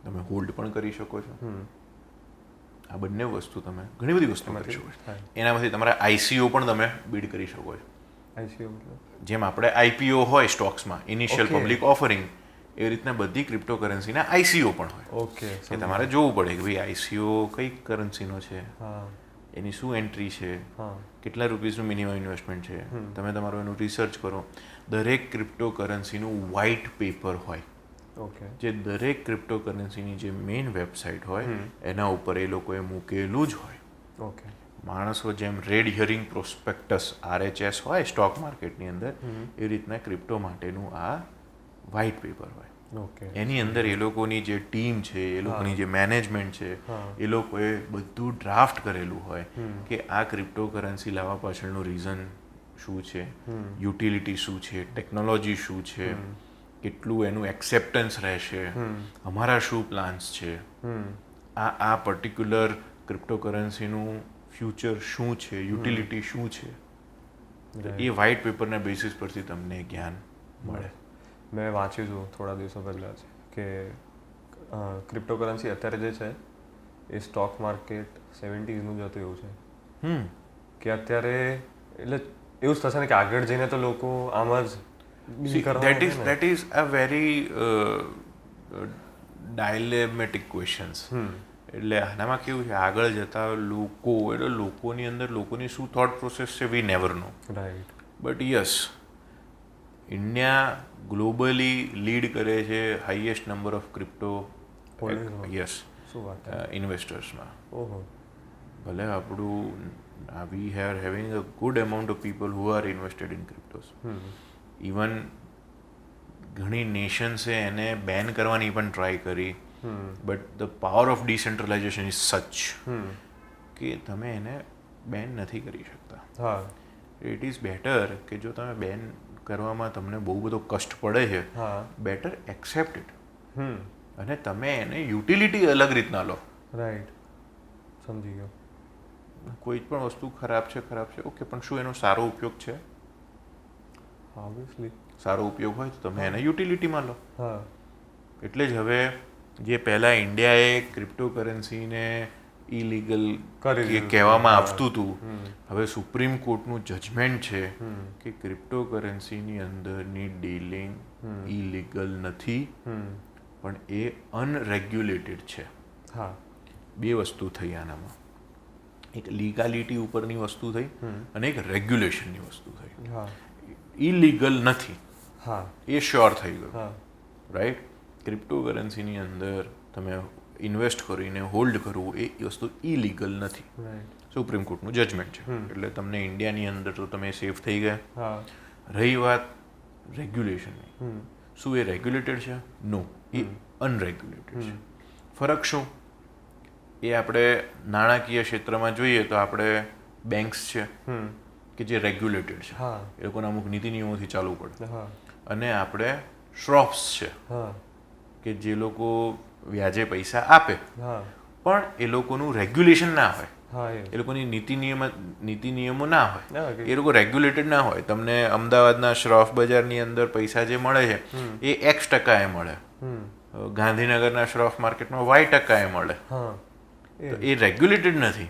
તમે હોલ્ડ પણ કરી શકો છો. આ બંને વસ્તુ તમે ઘણી બધી વસ્તુ કરી શકો છો. એનામાંથી તમારા ICO પણ તમે બિડ કરી શકો છો. ICO મતલબ જેમ આપણે IPO હોય સ્ટોક્સમાં, ઇનિશિયલ Okay. પબ્લિક ઓફરિંગ, એવી રીતના બધી ક્રિપ્ટોકરન્સીના આઈસીઓ પણ હોય ઓકે કે તમારે જોવું પડે કે ભાઈ આઈસીઓ કઈ કરન્સીનો છે, હા એની શું એન્ટ્રી છે, હા કેટલા રૂપીસનું મિનિમમ ઇન્વેસ્ટમેન્ટ છે, તમે તમારું એનું રિસર્ચ કરો. દરેક ક્રિપ્ટોકરન્સીનું વ્હાઇટ પેપર હોય ઓકે જે દરેક ક્રિપ્ટોકરન્સીની જે મેઇન વેબસાઇટ હોય એના ઉપર એ લોકોએ મૂકેલું જ હોય. ઓકે માણસો જેમ રેડ હિયરિંગ પ્રોસ્પેક્ટસ RHS હોય સ્ટોક માર્કેટની અંદર, એવી રીતના ક્રિપ્ટો માટેનું આ વ્હાઇટ પેપર હોય. ઓકે એની અંદર એ લોકોની જે ટીમ છે, એ લોકોની જે મેનેજમેન્ટ છે, હા. એ લોકોએ બધું ડ્રાફ્ટ કરેલું હોય કે આ ક્રિપ્ટોકરન્સી લાવવા પાછળનું રીઝન શું છે, યુટિલિટી શું છે, ટેકનોલોજી શું છે, કેટલું એનું એક્સેપ્ટન્સ રહેશે, અમારા શું પ્લાન્સ છે, આ પર્ટિક્યુલર ક્રિપ્ટોકરન્સીનું ફ્યુચર શું છે, યુટિલિટી શું છે. એ વ્હાઇટ પેપરના બેસિસ પરથી તમને જ્ઞાન મળે. મેં વાંચ્યું હતું થોડા દિવસો પહેલાં જ કે ક્રિપ્ટોકરન્સી અત્યારે જે છે એ સ્ટોક માર્કેટ 70s જ હતું એવું છે કે અત્યારે એટલે એવું જ થશે ને કે આગળ જઈને તો લોકો આમ જ that is a very dilemmatic questions. એટલે આનામાં કેવું છે, આગળ જતા લોકોની અંદર લોકોની શું થોટ પ્રોસેસ છે, we never know. Right. But yes, India globally lead કરે છે highest number of crypto yes ઇન્વેસ્ટર્સમાં. ઓહો. ભલે આપણું we are having a good amount of people who are invested in cryptos. Even ઘણી નેશન્સે એને બેન કરવાની પણ ટ્રાય કરી, but the power of decentralisation is such કે તમે એને બેન નથી કરી શકતા. હા. ઇટ ઇઝ બેટર કે જો તમે બેન કરવામાં તમને બહુ બધો કષ્ટ પડે છે, બેટર એક્સેપ્ટ ઇટ અને તમે એને યુટિલિટી અલગ રીતના લો. રાઈટ, સમજી ગયો. કોઈ પણ વસ્તુ ખરાબ છે ઓકે, પણ શું એનો સારો ઉપયોગ છે? ઓબ્વિયસલી સારો ઉપયોગ હોય તો તમે એને યુટિલિટીમાં લો. હા. એટલે જ હવે જે પહેલાં ઇન્ડિયાએ ક્રિપ્ટોકરન્સીને ઇલીગલ કહેવામાં આવતું હતું, હવે સુપ્રીમ કોર્ટનું જજમેન્ટ છે કે ક્રિપ્ટોકરન્સીની અંદરની ડીલિંગ ઇલીગલ નથી, પણ એ અનરેગ્યુલેટેડ છે. હા. બે વસ્તુ થઈ આનામાં, એક લીગાલિટી ઉપરની વસ્તુ થઈ અને એક રેગ્યુલેશનની વસ્તુ થઈ. હા. ઇલીગલ નથી, હા, એ શ્યોર થઈ ગયું. હા. રાઈટ. ક્રિપ્ટોકરન્સીની અંદર તમે ઇન્વેસ્ટ કરીને હોલ્ડ કરવું એ વસ્તુ ઇલીગલ નથી. સુપ્રીમ કોર્ટનું જજમેન્ટ છે, એટલે તમને ઇન્ડિયાની અંદર તો તમે સેફ થઈ ગયા. રહી વાત રેગ્યુલેશનની, શું એ રેગ્યુલેટેડ છે? નો, એ અનરેગ્યુલેટેડ છે. ફરક શું? એ આપણે નાણાકીય ક્ષેત્રમાં જોઈએ તો આપણે બેંક્સ છે કે જે રેગ્યુલેટેડ છે, એ લોકોના અમુક નીતિ નિયમોથી ચાલવું પડે, અને આપણે શ્રોફ્સ છે કે જે લોકો વ્યાજે પૈસા આપે પણ એ લોકોનું રેગ્યુલેશન ના હોય, એ લોકોની નીતિ નિયમો ના હોય, એ લોકો રેગ્યુલેટેડ ના હોય. તમને અમદાવાદના શ્રોફ બજારની અંદર પૈસા જે મળે છે એ X% એ મળે, ગાંધીનગરના શ્રોફ માર્કેટમાં Y% એ મળે, તો એ રેગ્યુલેટેડ નથી.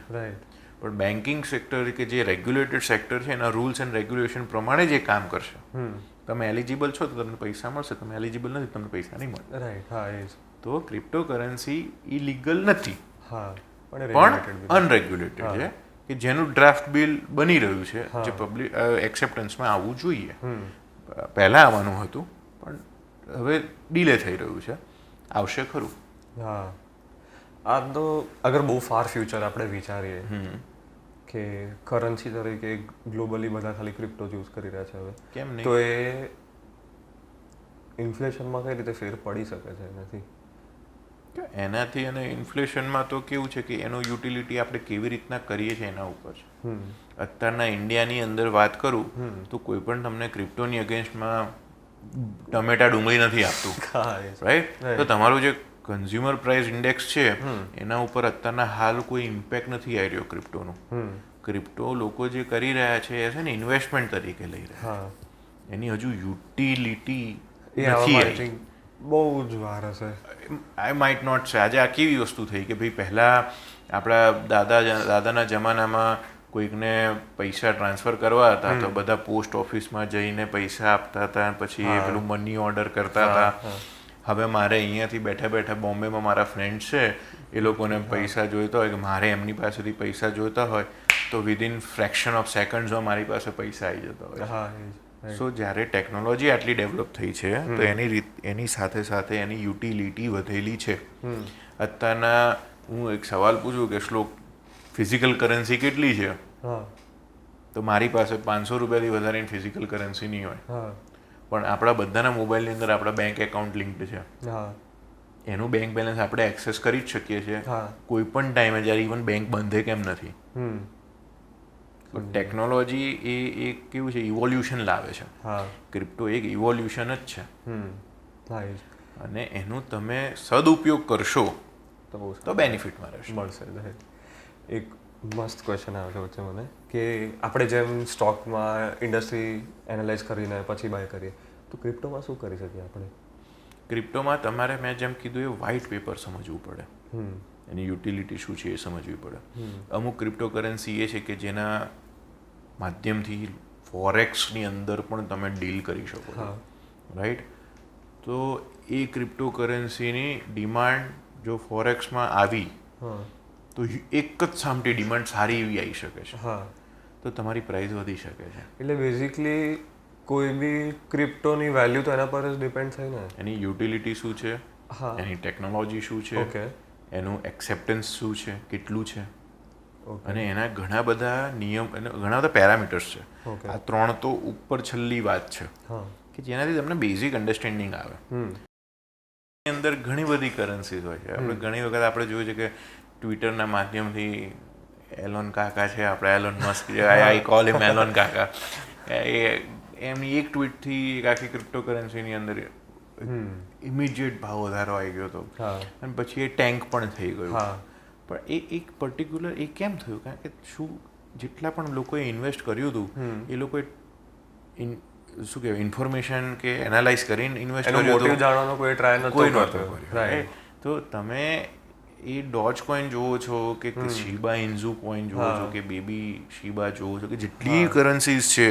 પણ બેન્કિંગ સેક્ટર કે જે રેગ્યુલેટેડ સેક્ટર છે એના રૂલ્સ એન્ડ રેગ્યુલેશન પ્રમાણે જે કામ કરશે. તમે એલિજિબલ છો તો તમને પૈસા મળશે, તમે એલિજિબલ નથી તમને પૈસા નહીં મળે. રાઈટ. હા, એ જ. તો ક્રિપ્ટોકરન્સી ઇલીગલ નથી, પણ અનરેગ્યુલેટેડ છે, કે જેનું ડ્રાફ્ટ બિલ બની રહ્યું છે, જે પબ્લિક એક્સેપ્ટન્સમાં આવવું જોઈએ. પહેલાં આવવાનું હતું પણ હવે ડીલે થઈ રહ્યું છે, આવશે ખરું. હા. આ તો અગર બહુ ફાર ફ્યુચર આપણે વિચારીએ કે કરન્સી તરીકે ગ્લોબલી બધા ખાલી ક્રિપ્ટો યુઝ કરી રહ્યા છે હવે, કેમ નહીં? તો એ ઇન્ફ્લેશનમાં કઈ રીતે ફેર પડી શકે છે એનાથી? એનાથી અને ઇન્ફ્લેશનમાં તો કેવું છે કે એનો યુટિલિટી આપણે કેવી રીતના કરીએ છીએ એના ઉપર છે. અત્યારના ઇન્ડિયાની અંદર વાત કરું તો કોઈ પણ તમને ક્રિપ્ટોની અગેન્સ્ટમાં ટમેટા ડુંગળી નથી આપતું, રાઈટ? તો તમારું જે કન્ઝ્યુમર પ્રાઇસ ઇન્ડેક્સ છે એના ઉપર અત્યારના હાલ કોઈ ઇમ્પેક્ટ નથી આવી રહ્યો ક્રિપ્ટોનું. ક્રિપ્ટો લોકો જે કરી રહ્યા છે એ છે ને ઇન્વેસ્ટમેન્ટ તરીકે લઈ રહ્યા, એની હજુ યુટિલિટી નથી. બહુ જ વાર હશે. આઈ માઇટ નોટ સે. આજે આ કેવી વસ્તુ થઈ કે ભાઈ પહેલાં આપણા દાદાના જમાનામાં કોઈકને પૈસા ટ્રાન્સફર કરવા હતા તો બધા પોસ્ટ ઓફિસમાં જઈને પૈસા આપતા હતા, પછી એ પેલું મની ઓર્ડર કરતા હતા. હવે મારે અહીંયાથી બેઠા બેઠા બોમ્બેમાં મારા ફ્રેન્ડ્સ છે, એ લોકોને પૈસા જોઈતા હોય કે મારે એમની પાસેથી પૈસા જોઈતા હોય તો વિધિન ફ્રેક્શન ઓફ સેકન્ડ્સમાં મારી પાસે પૈસા આવી જતા હોય. હા. સો જ્યારે ટેકનોલોજી આટલી ડેવલપ થઈ છે તો એની સાથે સાથે એની યુટિલિટી વધેલી છે. અત્યારના હું એક સવાલ પૂછું કે શ્લોક, ફિઝિકલ કરન્સી કેટલી છે? તો મારી પાસે 500 રૂપિયાથી વધારેની ફિઝિકલ કરન્સી નહીં હોય, પણ આપણા બધાના મોબાઈલની અંદર આપણા બેંક એકાઉન્ટ લિંક્ડ છે. એનું બેંક બેલેન્સ આપણે એક્સેસ કરી જ શકીએ છીએ કોઈ પણ ટાઈમે, જ્યારે ઇવન બેંક બંધે કેમ નથી. ટેકનોલોજી એ એક કેવું છે, ઇવોલ્યુશન લાવે છે. ક્રિપ્ટો એક ઇવોલ્યુશન જ છે, અને એનું તમે સદુપયોગ કરશો તો બેનિફિટમાં મળશે. એક મસ્ત ક્વેશ્ચન આવ્યો છે મને કે આપણે જેમ સ્ટોકમાં ઇન્ડસ્ટ્રી એનાલાઇઝ કરીને પછી બાય કરીએ, તો ક્રિપ્ટોમાં શું કરી શકીએ આપણે? ક્રિપ્ટોમાં તમારે મેં જેમ કીધું એ વ્હાઇટ પેપર સમજવું પડે, એની યુટિલિટી શું છે એ સમજવી પડે. અમુક ક્રિપ્ટો કરન્સી એ છે કે જેના માધ્યમથી ફોરેક્સની અંદર પણ તમે ડીલ કરી શકો છો, રાઈટ? તો એ ક્રિપ્ટો કરન્સીની ડિમાન્ડ જો ફોરેક્સમાં આવી તો એક જ સામટી ડિમાન્ડ સારી એવી આવી શકે છે, તો તમારી પ્રાઇસ વધી શકે છે. એટલે બેઝિકલી કોઈ બી ક્રિપ્ટોની વેલ્યુ તો એના પર જ ડિપેન્ડ થાય ને. એની યુટિલિટી શું છે, એની ટેકનોલોજી શું છે, એનું એક્સેપ્ટન્સ શું છે, કેટલું છે, અને એના ઘણા બધા નિયમ અને ઘણા બધા પેરામીટર્સ છે. આ 3 તો ઉપર છેલ્લી વાત છે કે જેનાથી તમને બેઝિક અન્ડરસ્ટેન્ડિંગ આવે. એની અંદર ઘણી બધી કરન્સીઝ હોય છે. આપણે ઘણી વખત આપણે જોયું છે કે ટ્વિટરના માધ્યમથી એલોન કાકા છે, આપણે alone Musk, I call him alone કાકા, એમની એક ટ્વીટથી એક આખી ક્રિપ્ટો કરન્સીની અંદર ઇમિડિયેટ ભાવ વધારો આવી ગયો હતો, અને પછી એ ટેન્ક પણ થઈ ગયું. પણ એ એક પર્ટિક્યુલર એ કેમ થયું? કારણ કે શું જેટલા પણ લોકોએ ઇન્વેસ્ટ કર્યું હતું એ લોકોએ શું કહેવાય ઇન્ફોર્મેશન કે એનાલાઇઝ કરીને ઇન્વેસ્ટ કર્યું હતું, જાણવાનો કોઈ ટ્રાય નહોતો કર્યો. તો તમે એ ડોજ કોઈન જોવો છો કે શિબા ઇન્ઝુ કોઈન જોવો છો કે બેબી શિબા જોવો છો, કે જેટલી કરન્સીઝ છે,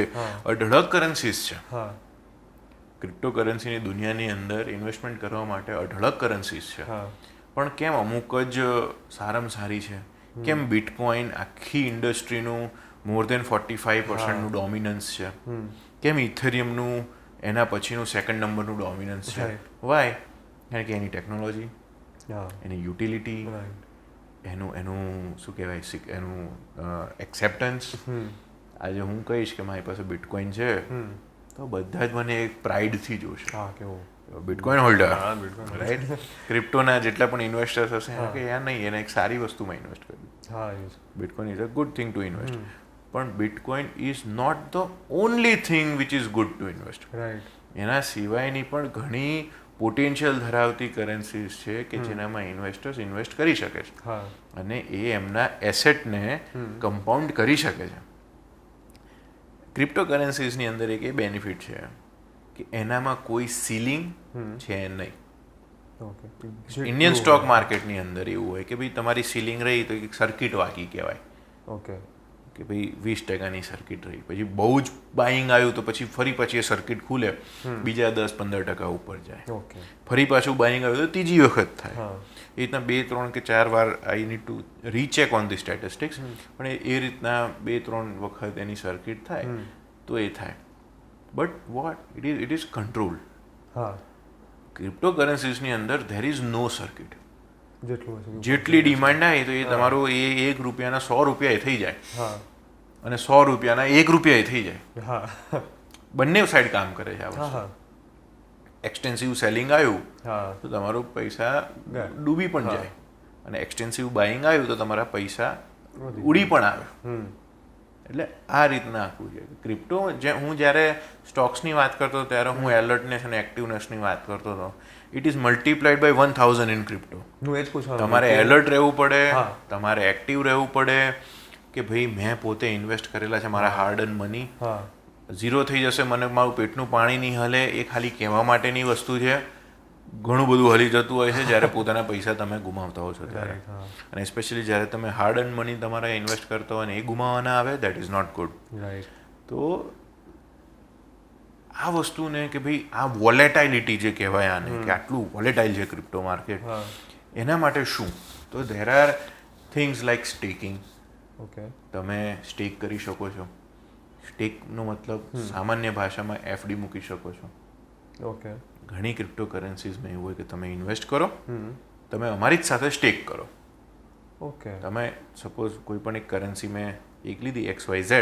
અઢળક કરન્સીઝ છે. ક્રિપ્ટો કરન્સીની દુનિયાની અંદર ઇન્વેસ્ટમેન્ટ કરવા માટે અઢળક કરન્સીઝ છે, પણ કેમ અમુક જ સારામાં સારી છે? કેમ બિટકોઈન આખી ઇન્ડસ્ટ્રીનું મોર દેન 45% ડોમિનન્સ છે? કેમ ઇથેરિયમનું એના પછીનું સેકન્ડ નંબરનું ડોમિનન્સ છે? વાય? કારણ કે એની ટેકનોલોજી, એની યુટિલિટી, એનું શું કહેવાય, એનું એક્સેપ્ટન્સ. આજે હું કહીશ કે મારી પાસે બિટકોઈન છે તો બધા જ મને એક પ્રાઇડથી જોશે, બિટકોઈન હોલ્ડર, રાઈટ? ક્રિપ્ટોના જેટલા પણ ઇન્વેસ્ટર્સ હશે કે યાર નહીં, એને એક સારી વસ્તુમાં ઇન્વેસ્ટ કર્યું. Bitcoin is a good thing to invest, પણ bitcoin is not the only thing which is good to invest. એના સિવાયની પણ ઘણી પોટેન્શિયલ ધરાવતી કરન્સીઝ છે કે જેનામાં ઇન્વેસ્ટર્સ ઇન્વેસ્ટ કરી શકે છે, અને એ એમના એસેટને કમ્પાઉન્ડ કરી શકે છે. ક્રિપ્ટો કરન્સીઝની અંદર એક એ બેનિફિટ છે કે એનામાં કોઈ સીલિંગ છે નહીં. ઇન્ડિયન સ્ટોક માર્કેટની અંદર એવું હોય કે ભાઈ તમારી સીલિંગ રહી તો એક સર્કિટ વાગી કહેવાય, કે ભાઈ 20%ની સર્કિટ રહી, પછી બહુ જ બાઇંગ આવ્યું તો પછી એ સર્કિટ ખુલે, બીજા 10-15% ઉપર જાય, ફરી પાછું બાઇંગ આવ્યું તો ત્રીજી વખત થાય. એ રીતના 2-3 કે 4 વાર I need to recheck on the statistics, પણ એ રીતના 2-3 વખત એની સર્કિટ થાય તો એ થાય. But what it is controlled. Crypto કરન્સીસની અંદર ધેર ઇઝ નો સર્કિટ. જેટલી ડિમાન્ડ આવે તો એ તમારું એ 1 રૂપિયાના 100 રૂપિયા થઈ જાય, અને 100 રૂપિયાના 1 રૂપિયા થઈ જાય. બંને સાઈડ કામ કરે છે આ વસ્તુ. એક્સટેન્સિવ સેલિંગ આવ્યું તો તમારું પૈસા ડૂબી પણ જાય, અને એક્સટેન્સિવ બાઇંગ આવ્યું તો તમારા પૈસા ઉડી પણ આવે. એટલે આ રીતના આખું છે ક્રિપ્ટો. હું જ્યારે સ્ટોક્સની વાત કરતો ત્યારે હું એલર્ટનેસ અને એક્ટિવનેસની વાત કરતો હતો. It is multiplied by 1000 in crypto. તમારે એલર્ટ રહેવું પડે, તમારે એક્ટિવ રહેવું પડે કે ભાઈ મેં પોતે ઇન્વેસ્ટ કરેલા છે, મારા હાર્ડ એન્ડ મની ઝીરો થઈ જશે, મને મારું પેટનું પાણી નહીં હલે, એ ખાલી કહેવા માટેની વસ્તુ છે. ઘણું બધું હલી જતું હોય છે જ્યારે પોતાના પૈસા તમે ગુમાવતા હો છો ત્યારે, અને સ્પેશિયલી જ્યારે તમે હાર્ડ એન્ડ મની તમારા ઇન્વેસ્ટ કરતા હોય ને એ ગુમાવવાના આવે, દેટ ઇઝ નોટ ગુડ. તો આ વસ્તુને કે ભાઈ આ વોલેટાઇલિટી જે કહેવાય આને કે આટલું વોલેટાઇલ છે ક્રિપ્ટો માર્કેટ, એના માટે શું? તો there are things like stacking. Okay. તમે સ્ટેક કરી શકો છો. સ્ટેકનો મતલબ સામાન્ય ભાષામાં એફડી મૂકી શકો છો. ઓકે. ઘણી ક્રિપ્ટોકરન્સીઝમાં એવું હોય કે તમે ઇન્વેસ્ટ કરો, તમે અમારી જ સાથે સ્ટેક કરો. ઓકે. તમે સપોઝ કોઈ પણ એક કરન્સી મેં એક લીધી XYZ,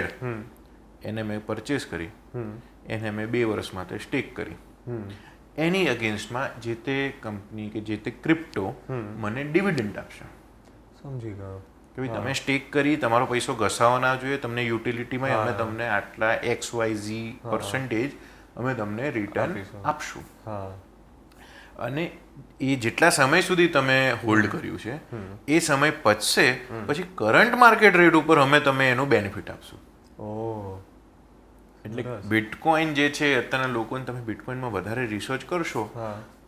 એને મેં પરચેસ કરી, એને મેં 2 વર્ષ માટે સ્ટેક કરી. એની અગેન્સ્ટમાં જે તે કંપની કે જે તે ક્રિપ્ટો મને ડિવિડન્ડ આપશે. સમજી ગયો કે ભાઈ તમે સ્ટેક કરી, તમારો પૈસો ઘસાવો ના જોઈએ, તમને યુટિલિટીમાં અમે તમને આટલા XYZ% અમે તમને રિટર્ન આપશું. અને એ જેટલા સમય સુધી તમે હોલ્ડ કર્યું છે એ સમય પચશે પછી કરંટ માર્કેટ રેટ ઉપર અમે તમે એનું બેનિફિટ આપશું. એટલે બિટકોઇન જે છે અત્યારના લોકોને તમે બિટકોઇનમાં વધારે રિસર્ચ કરશો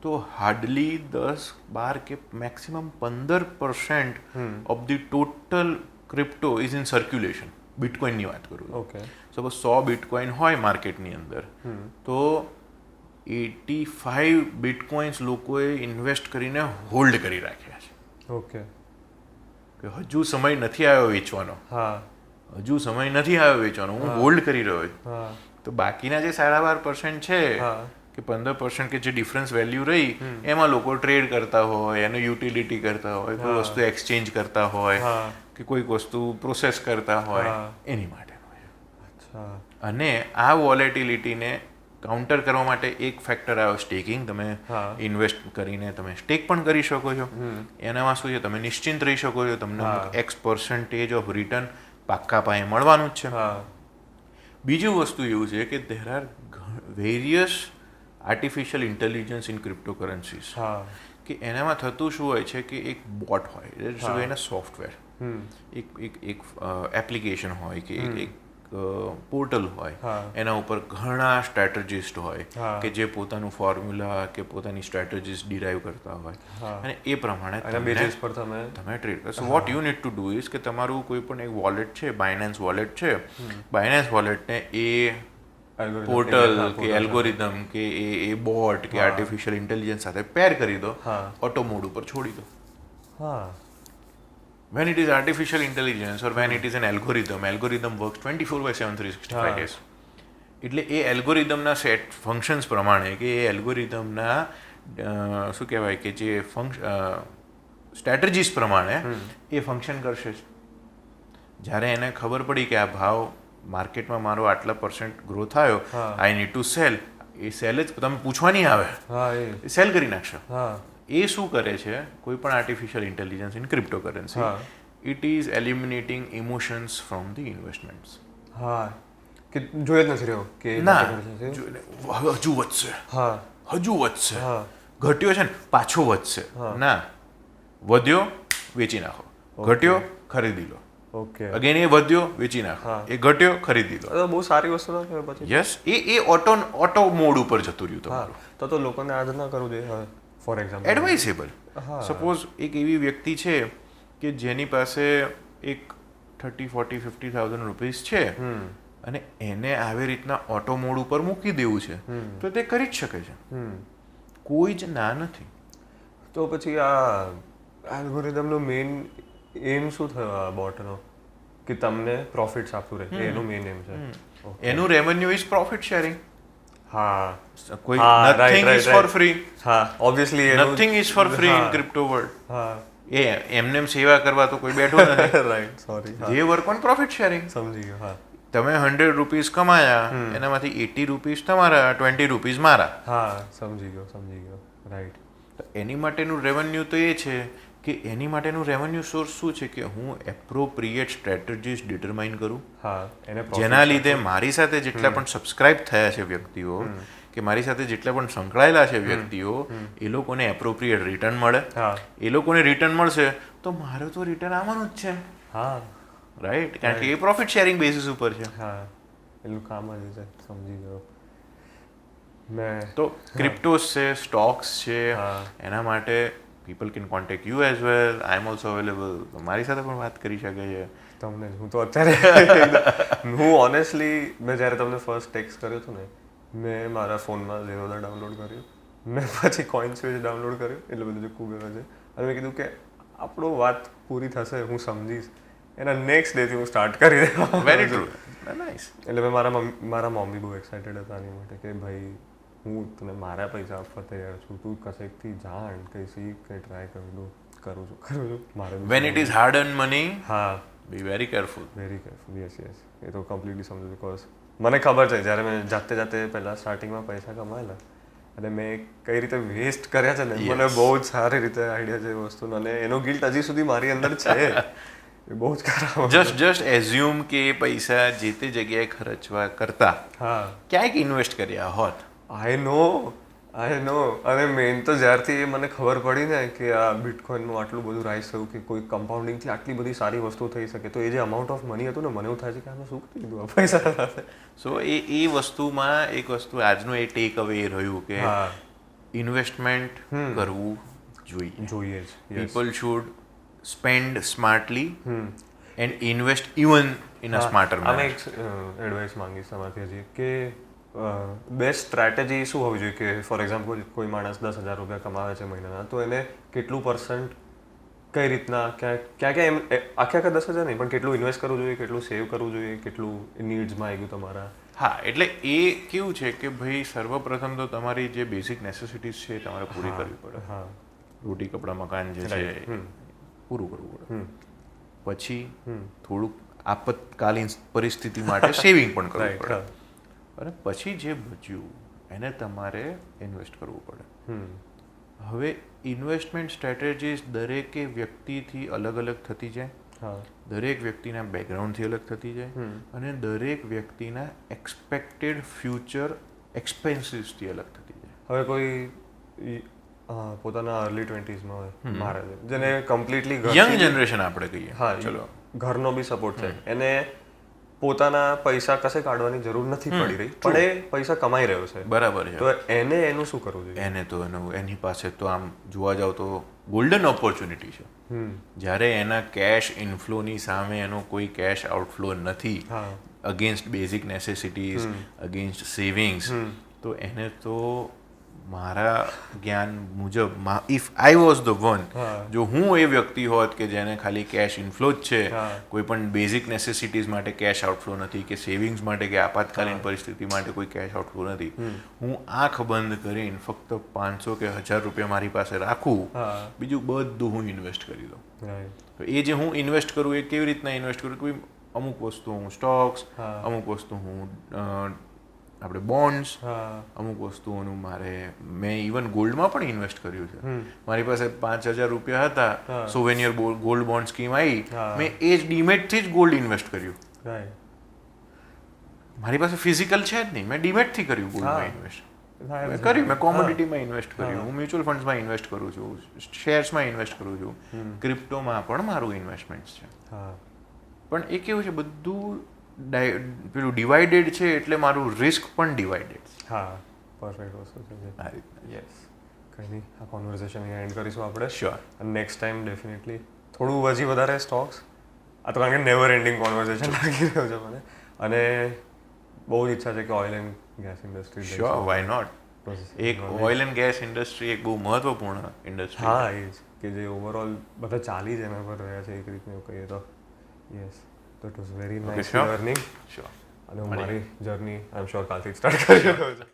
તો હાર્ડલી 10-12 કે maximum 15% of the total crypto is in circulation. બિટકોઇનની વાત કરું. ઓકે. સપોઝ 100 બિટકોઇન હોય માર્કેટની અંદર તો 85 બિટકોઇન્સ લોકોએ ઇન્વેસ્ટ કરીને હોલ્ડ કરી રાખ્યા છે. ઓકે. કે હજુ સમય નથી આવ્યો વેચવાનો, હજુ સમય નથી આવ્યો વેચવાનો, હું હોલ્ડ કરી રહ્યો છું. તો બાકીના જે 12.5% છે કે 15% કે જે ડિફરન્સ વેલ્યુ રહી એમાં લોકો ટ્રેડ કરતા હોય, એનું યુટિલિટી કરતા હોય, કોઈ વસ્તુ એક્સચેન્જ કરતા હોય કે કોઈક વસ્તુ પ્રોસેસ કરતા હોય, એની માટેનું છે. અને આ વોલેટિલિટીને કાઉન્ટર કરવા માટે એક ફેક્ટર આવ્યો સ્ટેકિંગ. તમે ઇન્વેસ્ટ કરીને તમે સ્ટેક પણ કરી શકો છો. એનામાં શું છે, તમે નિશ્ચિંત રહી શકો છો, તમને X% ઓફ રિટર્ન પાક્કા પાયે મળવાનું જ છે. બીજું વસ્તુ એવું છે કે there are various artificial intelligence in cryptocurrencies. કે એનામાં થતું શું હોય છે કે એક બોટ હોય, એના સોફ્ટવેર, એક એપ્લિકેશન હોય કે એક પોર્ટલ હોય, એના ઉપર ઘણા સ્ટ્રેટેજિસ્ટ હોય કે જે પોતાનું ફોર્મ્યુલા કે પોતાની સ્ટ્રેટેજીસ ડિરાઈવ કરતા હોય અને એ પ્રમાણે તમે ટ્રેડ કરો. So what you need to do is કે તમારું કોઈ પણ એક વોલેટ છે, બાયનાન્સ વોલેટ છે, બાયનાન્સ વોલેટને એ પોર્ટલ કે એલ્ગોરિધમ કે એ બોટ કે આર્ટિફિશિયલ ઇન્ટેલિજન્સ સાથે પેર કરી દો, ઓટો મોડ ઉપર છોડી દો. When it is artificial intelligence or when it is an algorithm works 24/7 365 days. એટલે એ એલ્ગોરિધમના સેટ ફંક્શન્સ પ્રમાણે કે એ એલ્ગોરિધમના શું કહેવાય કે જે સ્ટ્રેટેજીસ પ્રમાણે એ ફંક્શન કરશે. જ્યારે એને ખબર પડી કે આ ભાવ માર્કેટમાં મારો આટલા % ગ્રો થયો, I need to sell, A cell જ તમે પૂછવા નહીં આવે, એ સેલ કરી નાખશે. એ શું કરે છે, કોઈ પણ artificial intelligence in cryptocurrency, it is eliminating emotions from the investments. કે જોઈ જ નથી રહ્યો કે ના હજુ વધશે, હજુ વધશે, ઘટ્યો છે ને પાછો વધશે, ના વધ્યો વેચી નાખો, ઘટ્યો ખરીદી લો, ઓકે, અગેન એ વધ્યો વેચી નાખો, એ ઘટ્યો ખરીદી લો. બહુ સારી વસ્તુ ના કહેવાય પછી. યસ, એ ઓટો મોડ ઉપર જતું રહ્યું તમારું. તો લોકોને આ જ ના કરવું જોઈએ. ફોર એક્ઝામ્પલ એડવાઇસેબલ, સપોઝ એક એવી વ્યક્તિ છે કે જેની પાસે એક 30-40-50,000 રૂપીસ છે અને એને આવી રીતના ઓટો મોડ ઉપર મૂકી દેવું છે તો તે કરી જ શકે છે, કોઈ જ ના નથી. તો પછી આ એલ્ગોરિધમનો મેઇન એમ શું થયો આ બોટનો, કે તમને પ્રોફિટ્સ આપતું રહે, એનું મેઇન એમ છે. એનું રેવન્યુ ઇઝ પ્રોફિટ શેરિંગ. કોઈ nothing is for free. Obviously nothing is for free in crypto world. એ એમને સેવા કરવા તો કોઈ બેઠો નથી. Right, sorry. જે વર્ક ઓન પ્રોફિટ શેરિંગ. સમજી ગયો. તમે 100 રૂપીસ કમાયા, એનામાંથી 80 રૂપીસ તમારા, 20 રૂપીસ મારા. સમજી ગયો. રાઈટ. તો એની માટેનું રેવન્યુ તો એ છે કે એની માટેનું રેવન્યુ સોર્સ શું છે કે હું એપ્રોપ્રિએટ સ્ટ્રેટેજીસ ડિટરમાઇન કરું, જેના લીધે મારી સાથે જેટલા પણ સબસ્ક્રાઇબ થયા છે વ્યક્તિઓ કે મારી સાથે જેટલા પણ સંકળાયેલા છે વ્યક્તિઓ, એ લોકોને એપ્રોપ્રિએટ રિટર્ન મળે. એ લોકોને રિટર્ન મળશે તો મારું તો રિટર્ન આવવાનું જ છે. રાઈટ, કારણ કે એ પ્રોફિટ શેરિંગ બેસિસ ઉપર છે. એનું કામ જ છે. સમજી ગયો. તો ક્રિપ્ટોસ છે, સ્ટોક્સ છે, એના માટે people can contact you as well. I am also available. મારી સાથે પણ વાત કરી શકે છે. તમને હું તો અત્યારે હું ઓનેસ્ટલી મેં જ્યારે તમને ફર્સ્ટ ટેક્સ્ટ કર્યો હતો ને મેં મારા ફોનમાં ઝેરોદા ડાઉનલોડ કર્યું, મેં પછી કોઇન્સવેજ ડાઉનલોડ કર્યું, એટલે બધું જે ખૂબ છે. અને મેં કીધું કે આપણો વાત પૂરી થશે, હું સમજીશ, એના નેક્સ્ટ ડેથી હું સ્ટાર્ટ કરી દેવા. Very true, nice. એટલે મેં મારા મમ્મી બહુ એક્સાઇટેડ હતા આની માટે કે ભાઈ હું તને મારા પૈસા આપવા તૈયાર છું, તું કશેકથી જાણ, કંઈ શીખ, કંઈ ટ્રાય કરું છું મારે. When it is hard earn money, હા, બી વેરી કેરફુલ. યસ, એ તો કમ્પ્લીટલી સમજુ. બિકોઝ મને ખબર છે જ્યારે મેં જાતે પહેલાં સ્ટાર્ટિંગમાં પૈસા કમાયેલા અને મેં કઈ રીતે વેસ્ટ કર્યા છે ને, મને બહુ જ સારી રીતે આઈડિયા છે એ વસ્તુનો, અને એનો ગિલ્ટ હજી સુધી મારી અંદર છે. એ બહુ જ ખરાબ. જસ્ટ એઝ્યુમ કે એ પૈસા જે તે જગ્યાએ ખર્ચવા કરતા હા, ક્યાંક ઇન્વેસ્ટ કર્યા હોત. આઈ નો. અને મેઇન તો જ્યારથી મને ખબર પડી ને કે આ બિટકોઇનનું આટલું બધું રાઇઝ થયું, કે કોઈ કમ્પાઉન્ડિંગથી આટલી બધી સારી વસ્તુ થઈ શકે, તો એ જે અમાઉન્ટ ઓફ મની હતું ને, મને એવું થાય છે કે આને શું કરી દીધું આ પૈસા સાથે. સો એ વસ્તુમાં એક વસ્તુ આજનું એ ટેક અવે એ રહ્યું કે ઇન્વેસ્ટમેન્ટ કરવું જોઈએ જ. People should spend smartly and invest even in a smarter આમાં એક એડવાઇસ માંગીશ તમારાથી હજી કે બેસ્ટ સ્ટ્રેટેજી શું હોવી જોઈએ કે ફોર એક્ઝામ્પલ કોઈ માણસ 10,000 રૂપિયા કમાવે છે મહિનાના, તો એને કેટલું %, કઈ રીતના, ક્યાં એમ આખા 10,000 નહીં પણ કેટલું ઇન્વેસ્ટ કરવું જોઈએ, કેટલું સેવ કરવું જોઈએ, કેટલું નીડ્સમાં આવી ગયું તમારા? હા, એટલે એ કેવું છે કે ભાઈ સર્વપ્રથમ તો તમારી જે બેઝિક નેસેસિટીઝ છે એ તમારે પૂરી કરવી પડે. હા, રોટી કપડાં મકાન જે છે પૂરું કરવું પડે. પછી થોડુંક આપતકાલીન પરિસ્થિતિ માટે સેવિંગ પણ કરવું પડે, અને પછી જે બચ્યું એને તમારે ઇન્વેસ્ટ કરવું પડે. હવે ઇન્વેસ્ટમેન્ટ સ્ટ્રેટેજીસ દરેકે વ્યક્તિથી અલગ અલગ થતી જાય, દરેક વ્યક્તિના બેકગ્રાઉન્ડથી અલગ થતી જાય, અને દરેક વ્યક્તિના એક્સપેક્ટેડ ફ્યુચર એક્સપેન્સીસથી અલગ થતી જાય. હવે કોઈ પોતાના અર્લી 20sમાં હોય, મારા જેને કમ્પ્લીટલી યંગ જનરેશન આપણે કહીએ, હા, ચલો ઘરનો બી સપોર્ટ છે, એને પોતાના પૈસા કશે કાઢવાની જરૂર નથી પડી રહી, પણ એ પૈસા કમાઈ રહ્યો છે, બરાબર છે, તો એને એનું શું કરવું જોઈએ? એને તો એની પાસે તો આમ જોવા જાવ તો ગોલ્ડન ઓપોર્ચ્યુનિટી છે. જ્યારે એના કેશ ઇનફ્લોની સામે એનો કોઈ કેશ આઉટફ્લો નથી, અગેન્સ્ટ બેઝિક નેસેસિટીઝ, અગેન્સ્ટ સેવિંગ્સ, તો એને તો મારા જ્ઞાન મુજબ if I was the one, જો હું એ વ્યક્તિ હોત કે જેને ખાલી કેશ ઇનફ્લો જ છે, કોઈ પણ બેઝિક નેસેસિટીઝ માટે કેશ આઉટફ્લો નથી, કે સેવિંગ્સ માટે કે આપાતકાલીન પરિસ્થિતિ માટે કોઈ કેશ આઉટફ્લો નથી, હું આંખ બંધ કરીને ફક્ત 500 કે 1,000 રૂપિયા મારી પાસે રાખું, બીજું બધું હું ઇન્વેસ્ટ કરી દઉં. તો એ જે હું ઇન્વેસ્ટ કરું એ કેવી રીતના ઇન્વેસ્ટ કરું? કોઈ અમુક વસ્તુ હું સ્ટોક્સ, અમુક વસ્તુ હું આપણે બોન્ડ્સ, અમુક વસ્તુઓનું મેં ઇવન ગોલ્ડમાં પણ ઇન્વેસ્ટ કર્યું છે. મારી પાસે 5,000 રૂપિયા હતા, સોવેનિયર ગોલ્ડ બોન્ડ સ્કીમ આવી, મેં એ જ ડીમેટથી જ ગોલ્ડ ઇન્વેસ્ટ કર્યું. મારી પાસે ફિઝિકલ છે જ નહીં, મેં ડીમેટથી કર્યું ગોલ્ડમાં ઇન્વેસ્ટ કર્યું, મેં કોમોડિટીમાં ઇન્વેસ્ટ કર્યું, હું મ્યુચ્યુઅલ ફંડ્સમાં ઇન્વેસ્ટ કરું છું, શેર્સમાં ઇન્વેસ્ટ કરું છું, ક્રિપ્ટોમાં પણ મારું ઇન્વેસ્ટમેન્ટ છે. પણ એ કેવું છે, બધું પેલું ડિવાઇડેડ છે, એટલે મારું રિસ્ક પણ ડિવાઇડેડ છે. હા, પરફેક્ટ વસ્તુ છે આ રીતના. યસ, કંઈ નહીં, આ કોન્વર્ઝેશન અહીંયા એન્ડ કરીશું આપણે. શ્યોર. અને નેક્સ્ટ ટાઈમ ડેફિનેટલી થોડું હજી વધારે સ્ટોક્સ, આ તો કારણ કે નેવર એન્ડિંગ કોન્વર્ઝેશન લાગી રહ્યો છે મને, અને બહુ જ ઈચ્છા છે કે oil and gas industry. Sure, why not. એક ઓઇલ એન્ડ ગેસ ઇન્ડસ્ટ્રી એક બહુ મહત્વપૂર્ણ ઇન્ડસ્ટ્રી. હા, એ જ કે જે ઓવરઓલ બધા ચાલી જ એના પર રહ્યા છે એક રીતનું કહીએ તો. યસ, તો it was very nice learning. Sure. અને હું મારી જર્ની આઈ એમ શ્યોર કાલથી સ્ટાર્ટ કરી રહ્યો છું.